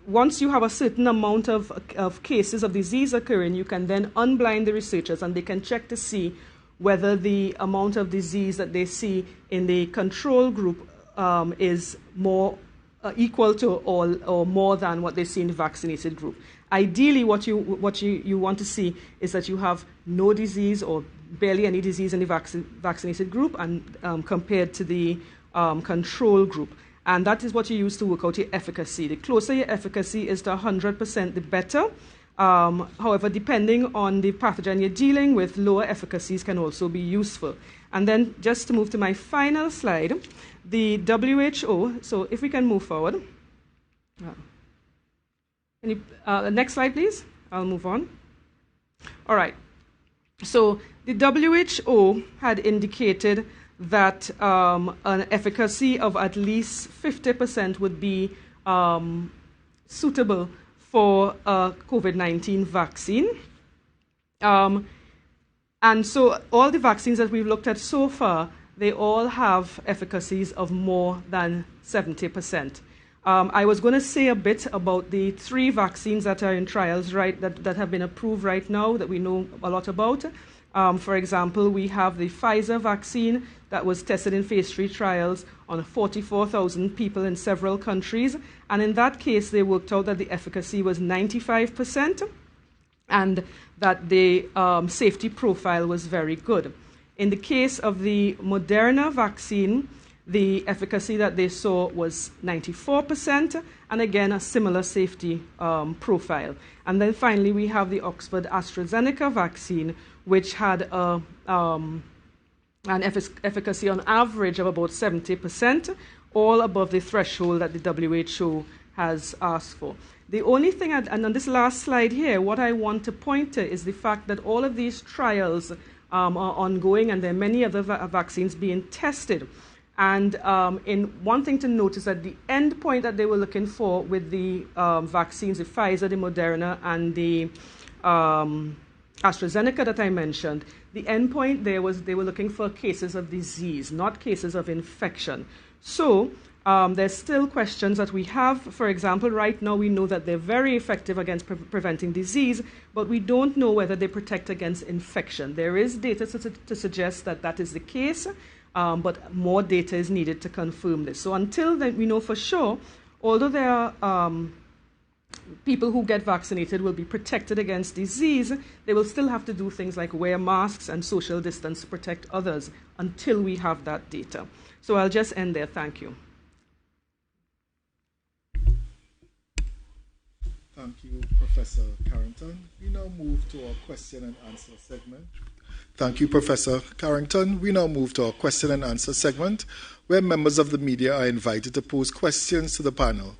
once you have a certain amount of cases of disease occurring, you can then unblind the researchers and they can check to see whether the amount of disease that they see in the control group is more equal to or more than what they see in the vaccinated group. ideally, what you want to see is that you have no disease or barely any disease in the vaccinated group and compared to the control group. And that is what you use to work out your efficacy. The closer your efficacy is to 100%, the better. However, depending on the pathogen you're dealing with, lower efficacies can also be useful. And then just to move to my final slide, the WHO, so if we can move forward. Next slide, please. I'll move on. All right. So the WHO had indicated that an efficacy of at least 50% would be suitable for a COVID-19 vaccine. And so all the vaccines that we've looked at so far, they all have efficacies of more than 70%. I was going to say a bit about the 3 vaccines that are in trials, that have been approved right now, that we know a lot about. For example, we have the Pfizer vaccine that was tested in phase 3 trials on 44,000 people in several countries. And in that case, they worked out that the efficacy was 95% and that the safety profile was very good. In the case of the Moderna vaccine, the efficacy that they saw was 94%, and again, a similar safety profile. And then finally, we have the Oxford AstraZeneca vaccine, which had an efficacy on average of about 70%, all above the threshold that the WHO has asked for. The only thing, and on this last slide here, what I want to point to is the fact that all of these trials are ongoing, and there are many other vaccines being tested. And one thing to note is that the end point that they were looking for with the vaccines, the Pfizer, the Moderna, and the AstraZeneca that I mentioned, the end point there was they were looking for cases of disease, not cases of infection. So there's still questions that we have. For example, right now we know that they're very effective against preventing disease, but we don't know whether they protect against infection. There is data to suggest that that is the case, but more data is needed to confirm this. So until then, we know for sure, although there are people who get vaccinated will be protected against disease, they will still have to do things like wear masks and social distance to protect others until we have that data. So I'll just end there. Thank you. Thank you, Professor Carrington. We now move to our question and answer segment. Thank you, Professor Carrington. We now move to our question and answer segment, where members of the media are invited to pose questions to the panel.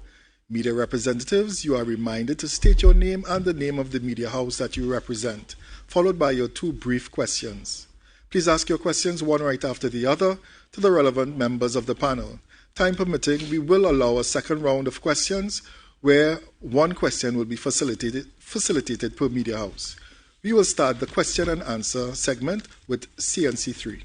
Media representatives, you are reminded to state your name and the name of the media house that you represent, followed by your 2 brief questions. Please ask your questions one right after the other to the relevant members of the panel. Time permitting, we will allow a second round of questions where 1 question will be facilitated per media house. We will start the question and answer segment with CNC3.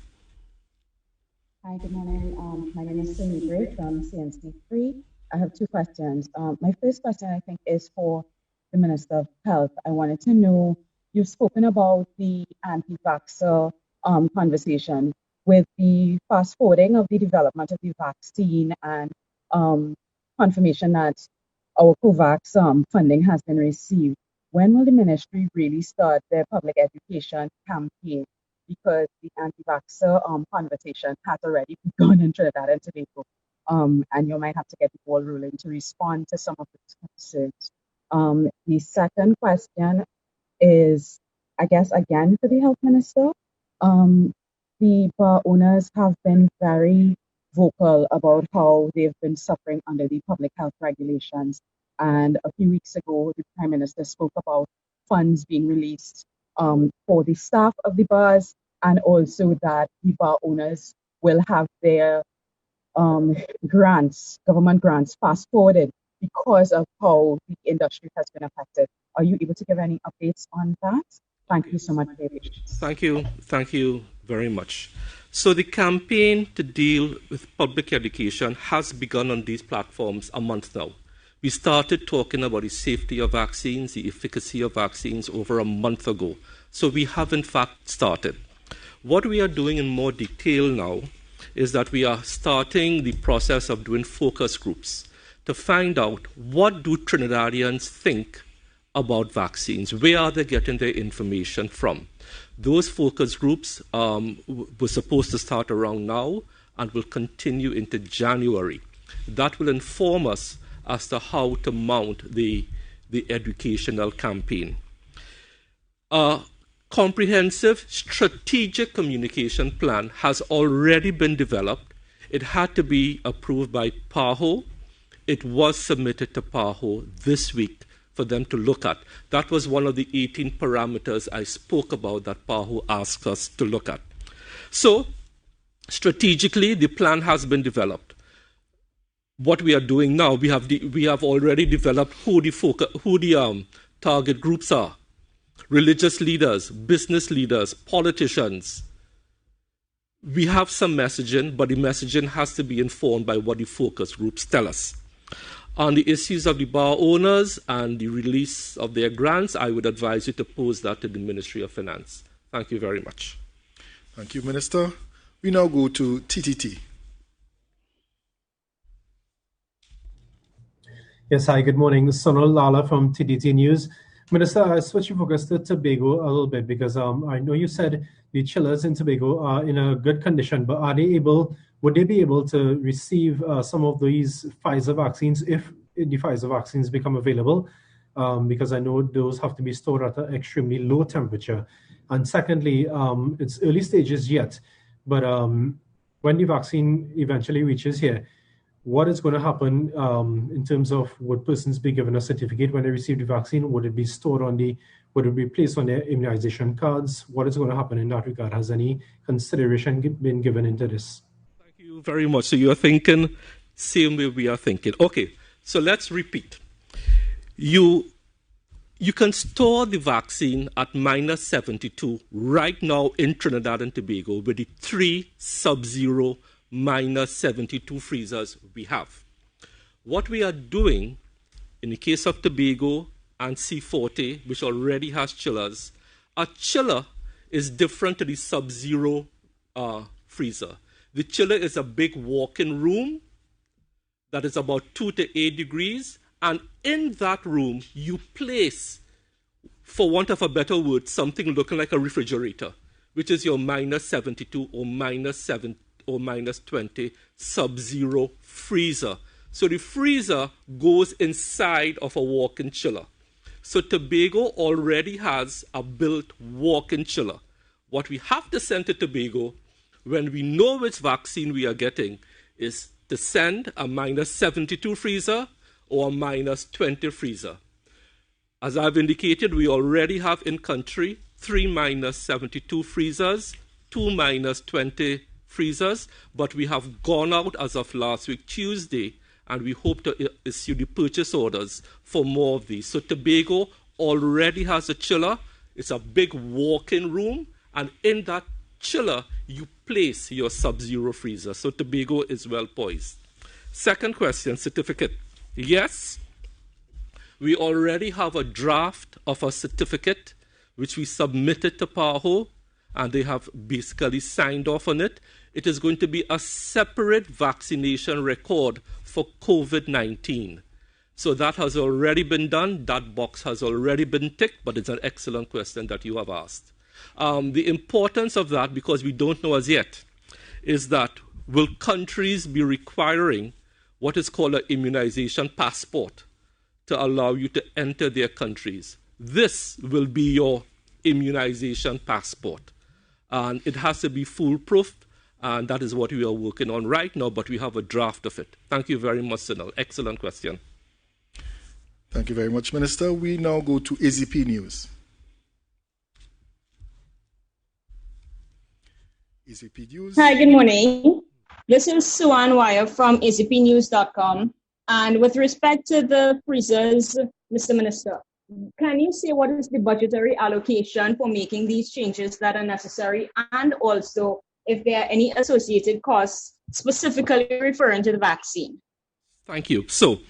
Hi, good morning. My name is Cindy Gray from CNC3. I have 2 questions. My first question, I think, is for the Minister of Health. I wanted to know, you've spoken about the anti-vaxxer conversation with the fast-forwarding of the development of the vaccine and confirmation that our COVAX funding has been received. When will the ministry really start their public education campaign? Because the anti-vaxxer conversation has already begun in Trinidad and Tobago. And you might have to get the ball rolling to respond to some of those concerns. The second question is, I guess, again for the health minister. The bar owners have been very vocal about how they've been suffering under the public health regulations. And a few weeks ago, the Prime Minister spoke about funds being released for the staff of the bars, and also that the bar owners will have their grants, government grants, fast-forwarded because of how the industry has been affected. Are you able to give any updates on that? Thank you so much, David. Thank you very much. So the campaign to deal with public education has begun on these platforms a month now. We started talking about the safety of vaccines, the efficacy of vaccines over a month ago. So we have in fact started. What we are doing in more detail now is that we are starting the process of doing focus groups to find out what do Trinidadians think about vaccines. Where are they getting their information from? Those focus groups were supposed to start around now and will continue into January. That will inform us as to how to mount the educational campaign. A comprehensive strategic communication plan has already been developed. It had to be approved by PAHO. It was submitted to PAHO this week for them to look at. That was one of the 18 parameters I spoke about that PAHO asked us to look at. So, strategically, the plan has been developed. What we are doing now, we have already developed who the target groups are. Religious leaders, business leaders, politicians. We have some messaging, but the messaging has to be informed by what the focus groups tell us. On the issues of the bar owners and the release of their grants, I would advise you to pose that to the Ministry of Finance. Thank you very much. Thank you, Minister. We now go to TTT. Yes, hi, good morning. Sonal Lala from TTT News. Minister, I switch your focus to Tobago a little bit because I know you said the chillers in Tobago are in a good condition, but would they be able to receive some of these Pfizer vaccines if the Pfizer vaccines become available? Because I know those have to be stored at an extremely low temperature. And secondly, it's early stages yet, but when the vaccine eventually reaches here, what is going to happen in terms of would persons be given a certificate when they receive the vaccine? Would it be stored would it be placed on their immunization cards? What is going to happen in that regard? Has any consideration been given into this? Thank you very much. So you are thinking same way we are thinking. Okay, so let's repeat. You can store the vaccine at -72 right now in Trinidad and Tobago with the 3 sub-zero -72 freezers we have. What we are doing in the case of Tobago and C40, which already has chillers, a chiller is different to the sub-zero freezer. The chiller is a big walk-in room that is about 2 to 8 degrees, and in that room you place, for want of a better word, something looking like a refrigerator, which is your -72 or -7 or -20 sub-zero freezer. So the freezer goes inside of a walk-in chiller. So Tobago already has a built walk-in chiller. What we have to send to Tobago, when we know which vaccine we are getting, is to send a -72 freezer or a -20 freezer. As I've indicated, we already have in country 3 -72 freezers, 2 -20 freezers, but we have gone out as of last week, Tuesday, and we hope to issue the purchase orders for more of these. So Tobago already has a chiller. It's a big walk-in room, and in that chiller, you place your sub-zero freezer. So Tobago is well poised. Second question, certificate. Yes, we already have a draft of a certificate which we submitted to PAHO, and they have basically signed off on it. It is going to be a separate vaccination record for COVID-19. So that has already been done. That box has already been ticked, but it's an excellent question that you have asked. The importance of that, because we don't know as yet, is that will countries be requiring what is called an immunization passport to allow you to enter their countries? This will be your immunization passport. And it has to be foolproof, and that is what we are working on right now, but we have a draft of it. Thank you very much, Sunil. Excellent question. Thank you very much, Minister. We now go to AZP News. AZP News. Hi, good morning. This is Suan Wire from azpnews.com. And with respect to the freezers, Mr. Minister, can you say what is the budgetary allocation for making these changes that are necessary, and also if there are any associated costs specifically referring to the vaccine? Thank you. So,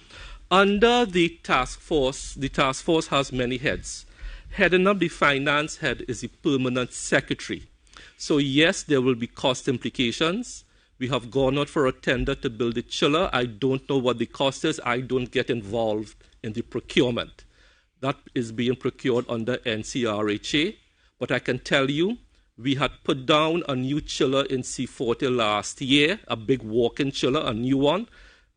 under the task force has many heads. Heading up the finance head is the permanent secretary. So yes, there will be cost implications. We have gone out for a tender to build a chiller. I don't know what the cost is. I don't get involved in the procurement. That is being procured under NCRHA. But I can tell you, we had put down a new chiller in C40 last year, a big walk-in chiller, a new one.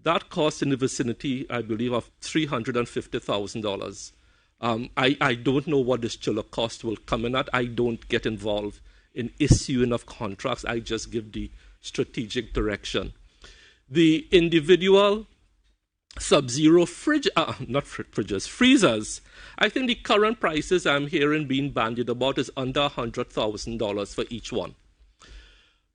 That cost in the vicinity, I believe, of $350,000. I don't know what this chiller cost will come in at. I don't get involved in issuing of contracts. I just give the strategic direction. The individual sub-zero freezers. I think the current prices I'm hearing being bandied about is under $100,000 for each one.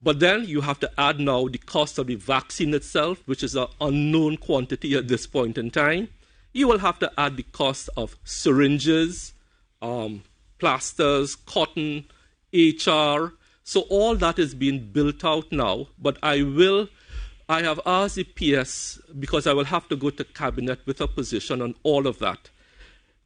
But then you have to add now the cost of the vaccine itself, which is an unknown quantity at this point in time. You will have to add the cost of syringes, plasters, cotton, HR. So all that is being built out now. But I have asked the PS, because I will have to go to Cabinet with a position on all of that.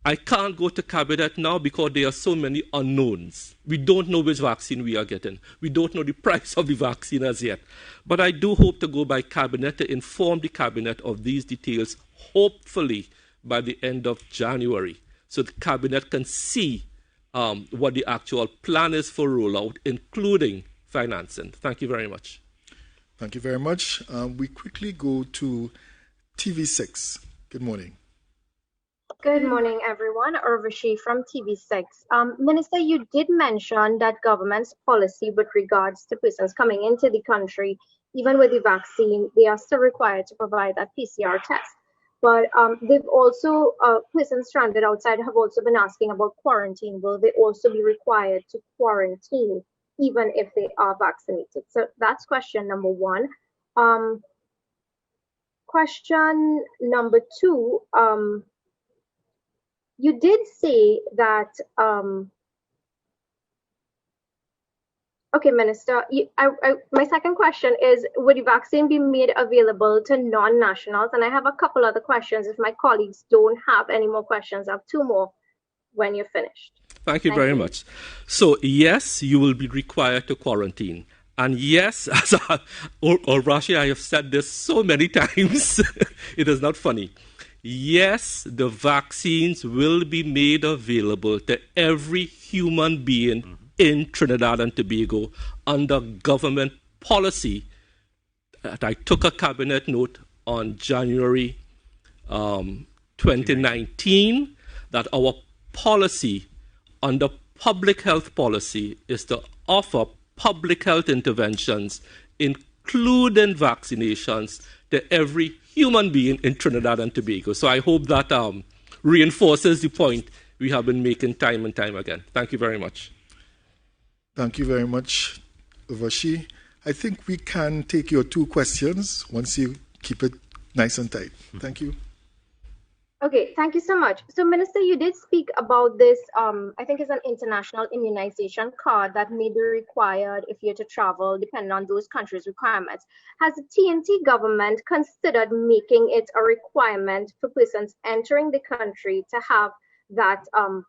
I can't go to Cabinet now because there are so many unknowns. We don't know which vaccine we are getting. We don't know the price of the vaccine as yet. But I do hope to go by Cabinet to inform the Cabinet of these details, hopefully by the end of January, so the Cabinet can see what the actual plan is for rollout, including financing. Thank you very much. Thank you very much. We quickly go to TV6. Good morning. Good morning, everyone. Urvashi from TV6. Minister, you did mention that government's policy with regards to persons coming into the country, even with the vaccine, they are still required to provide that PCR test. But they've also, persons stranded outside have also been asking about quarantine. Will they also be required to quarantine even if they are vaccinated? So that's question number one. Question number two, you did say that, okay, Minister, my second question is, would the vaccine be made available to non-nationals? And I have a couple other questions. If my colleagues don't have any more questions, I have two more when you're finished. Thank you very much. So, yes, you will be required to quarantine. And yes, Rashi, I have said this so many times, it is not funny. Yes, the vaccines will be made available to every human being in Trinidad and Tobago under government policy. I took a cabinet note on January 2019 that our policy under public health policy is to offer public health interventions, including vaccinations, to every human being in Trinidad and Tobago. So I hope that reinforces the point we have been making time and time again. Thank you very much. Thank you very much, Vashi. I think we can take your two questions once you keep it nice and tight. Thank you. Okay, thank you so much. So, Minister, you did speak about this, I think it's an international immunization card that may be required if you're to travel, depending on those countries' requirements. Has the TNT government considered making it a requirement for persons entering the country to have that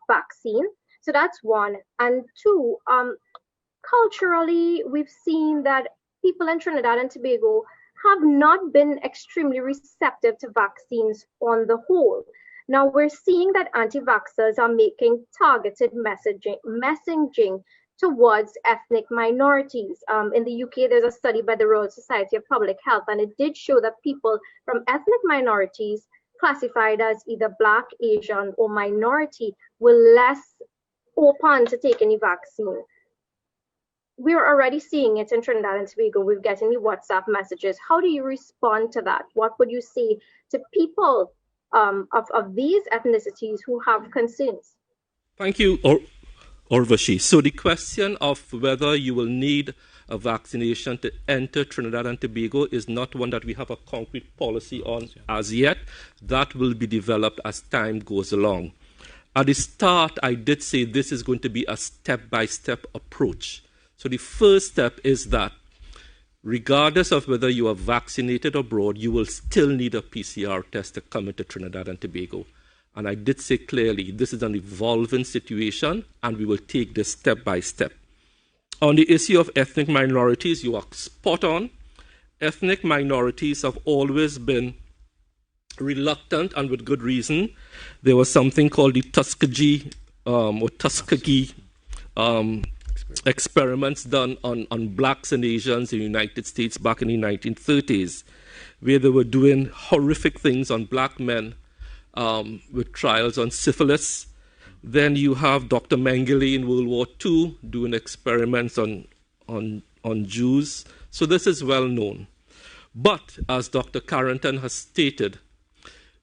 vaccine? So that's one. And two, culturally, we've seen that people in Trinidad and Tobago have not been extremely receptive to vaccines on the whole. Now we're seeing that anti-vaxxers are making targeted messaging towards ethnic minorities. In the UK, there's a study by the Royal Society of Public Health, and it did show that people from ethnic minorities classified as either Black, Asian, or minority were less open to taking the vaccine. We're already seeing it in Trinidad and Tobago. We're getting the WhatsApp messages. How do you respond to that? What would you say to people of these ethnicities who have concerns? Thank you, Urvashi. So the question of whether you will need a vaccination to enter Trinidad and Tobago is not one that we have a concrete policy on as yet. That will be developed as time goes along. At the start, I did say this is going to be a step-by-step approach. So the first step is that regardless of whether you are vaccinated abroad, you will still need a PCR test to come into Trinidad and Tobago. And I did say clearly, this is an evolving situation, and we will take this step by step. On the issue of ethnic minorities, you are spot on. Ethnic minorities have always been reluctant, and with good reason. There was something called the Tuskegee experiments done on blacks and Asians in the United States back in the 1930s, where they were doing horrific things on black men with trials on syphilis. Then you have Dr. Mengele in World War II doing experiments on Jews. So this is well known. But as Dr. Carrington has stated,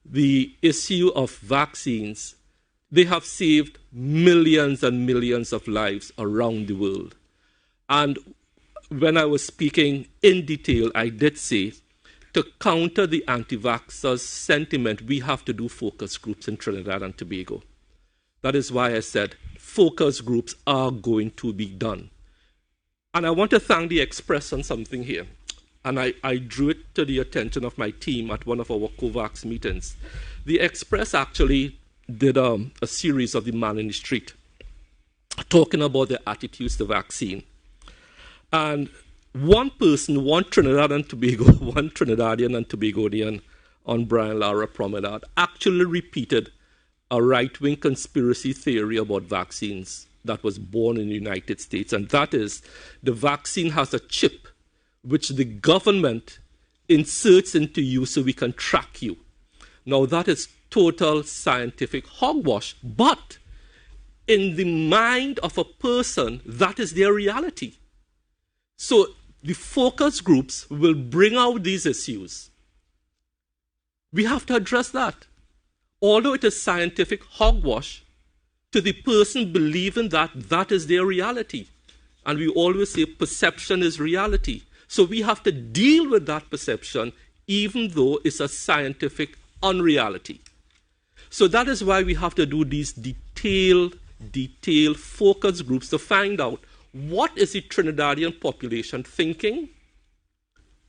the issue of vaccines, they have saved millions and millions of lives around the world. And when I was speaking in detail, I did say, to counter the anti-vaxxers' sentiment, we have to do focus groups in Trinidad and Tobago. That is why I said focus groups are going to be done. And I want to thank the Express on something here. And I drew it to the attention of my team at one of our COVAX meetings. The Express actually did a series of the man in the street talking about their attitudes to vaccine. And one person, one Trinidad and Tobago, one Trinidadian and Tobagonian on Brian Lara Promenade actually repeated a right-wing conspiracy theory about vaccines that was born in the United States. And that is, the vaccine has a chip which the government inserts into you so we can track you. Now, that is total scientific hogwash, but in the mind of a person, that is their reality. So the focus groups will bring out these issues. We have to address that. Although it is scientific hogwash, to the person believing that, that is their reality. And we always say perception is reality. So we have to deal with that perception, even though it's a scientific unreality. So that is why we have to do these detailed focus groups to find out what is the Trinidadian population thinking?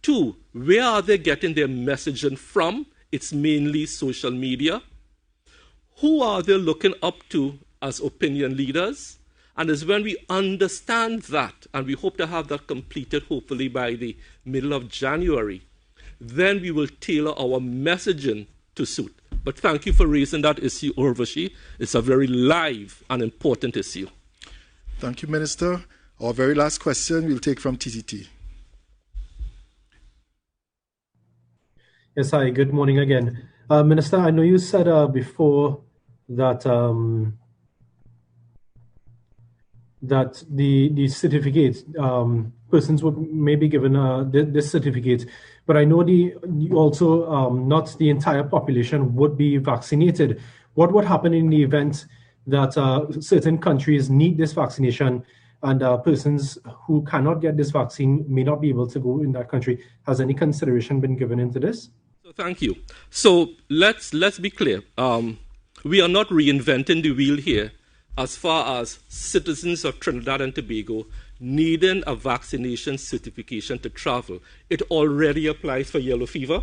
2, where are they getting their messaging from? It's mainly social media. Who are they looking up to as opinion leaders? And it's when we understand that, and we hope to have that completed hopefully by the middle of January, then we will tailor our messaging to suit. But thank you for raising that issue, Urvashi. It's a very live and important issue. Thank you, Minister. Our very last question we'll take from TTT. Yes, hi, good morning again. Minister, I know you said before that that the certificate, persons may be given this certificate, but I know you also not the entire population would be vaccinated. What would happen in the event that certain countries need this vaccination and persons who cannot get this vaccine may not be able to go in that country? Has any consideration been given into this? So thank you. So let's be clear. We are not reinventing the wheel here as far as citizens of Trinidad and Tobago needing a vaccination certification to travel. It already applies for yellow fever.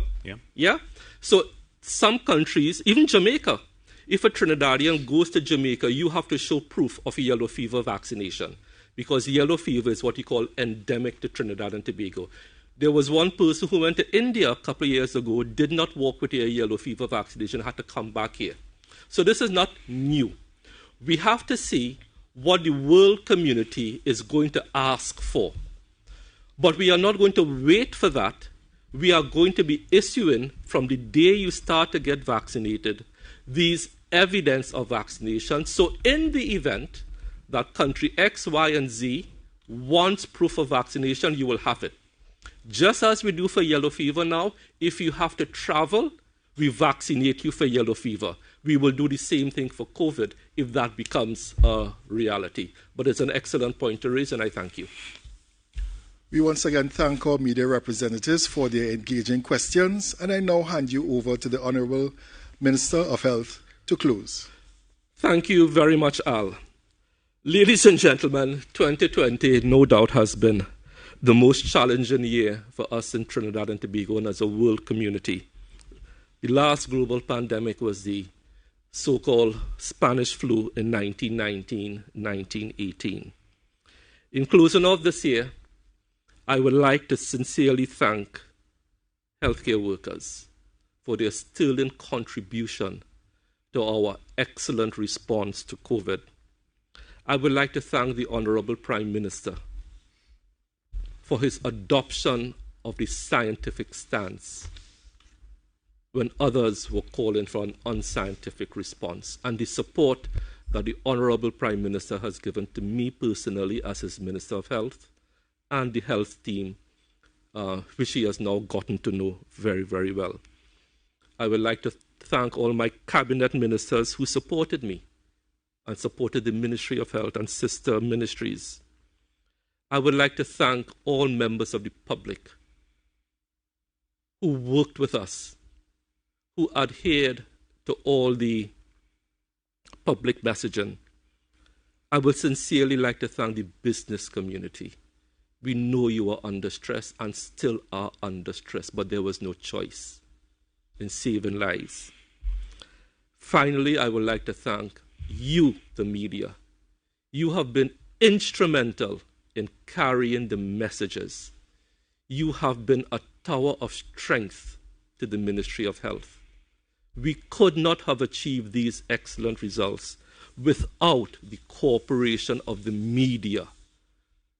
Yeah? So some countries, even Jamaica, if a Trinidadian goes to Jamaica, you have to show proof of a yellow fever vaccination, because yellow fever is what you call endemic to Trinidad and Tobago. There was one person who went to India a couple of years ago, did not walk with a yellow fever vaccination, had to come back here. So this is not new. We have to see what the world community is going to ask for. But we are not going to wait for that. We are going to be issuing, from the day you start to get vaccinated, these evidence of vaccination. So in the event that country X, Y, and Z wants proof of vaccination, you will have it. Just as we do for yellow fever now, if you have to travel, we vaccinate you for yellow fever. We will do the same thing for COVID if that becomes a reality. But it's an excellent point to raise, and I thank you. We once again thank our media representatives for their engaging questions, and I now hand you over to the Honourable Minister of Health to close. Thank you very much, Al. Ladies and gentlemen, 2020 no doubt has been the most challenging year for us in Trinidad and Tobago and as a world community. The last global pandemic was the so-called Spanish flu in 1919-1918. In closing of this year, I would like to sincerely thank healthcare workers for their sterling contribution to our excellent response to COVID. I would like to thank the Honorable Prime Minister for his adoption of the scientific stance when others were calling for an unscientific response, and the support that the Honorable Prime Minister has given to me personally as his Minister of Health and the health team, which he has now gotten to know very, very well. I would like to thank all my cabinet ministers who supported me and supported the Ministry of Health and sister ministries. I would like to thank all members of the public who worked with us, who adhered to all the public messaging. I would sincerely like to thank the business community. We know you are under stress and still are under stress, but there was no choice in saving lives. Finally, I would like to thank you, the media. You have been instrumental in carrying the messages. You have been a tower of strength to the Ministry of Health. We could not have achieved these excellent results without the cooperation of the media.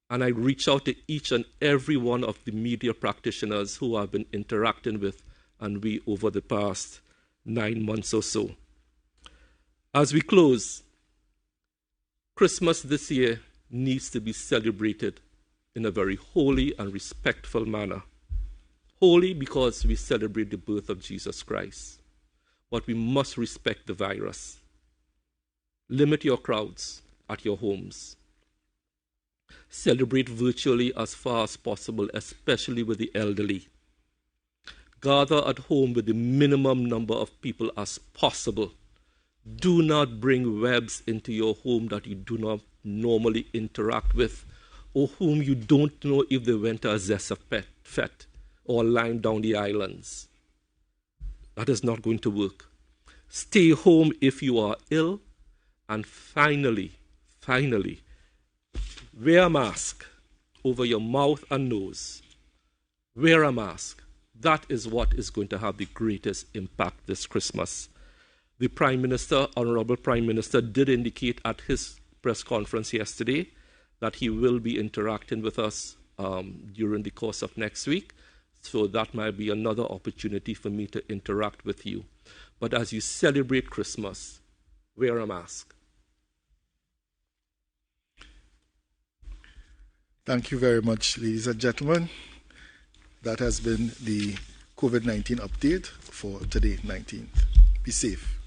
And I reach out to each and every one of the media practitioners who I've been interacting with and we over the past 9 months or so. As we close, Christmas this year needs to be celebrated in a very holy and respectful manner. Holy because we celebrate the birth of Jesus Christ. But we must respect the virus. Limit your crowds at your homes. Celebrate virtually as far as possible, especially with the elderly. Gather at home with the minimum number of people as possible. Do not bring webs into your home that you do not normally interact with, or whom you don't know if they went to a Zessa Fete or lying down the islands. That is not going to work. Stay home if you are ill. And finally, wear a mask over your mouth and nose. Wear a mask. That is what is going to have the greatest impact this Christmas. The Prime Minister, Honorable Prime Minister, did indicate at his press conference yesterday that he will be interacting with us during the course of next week. So that might be another opportunity for me to interact with you. But as you celebrate Christmas, wear a mask. Thank you very much, ladies and gentlemen. That has been the COVID-19 update for today, 19th. Be safe.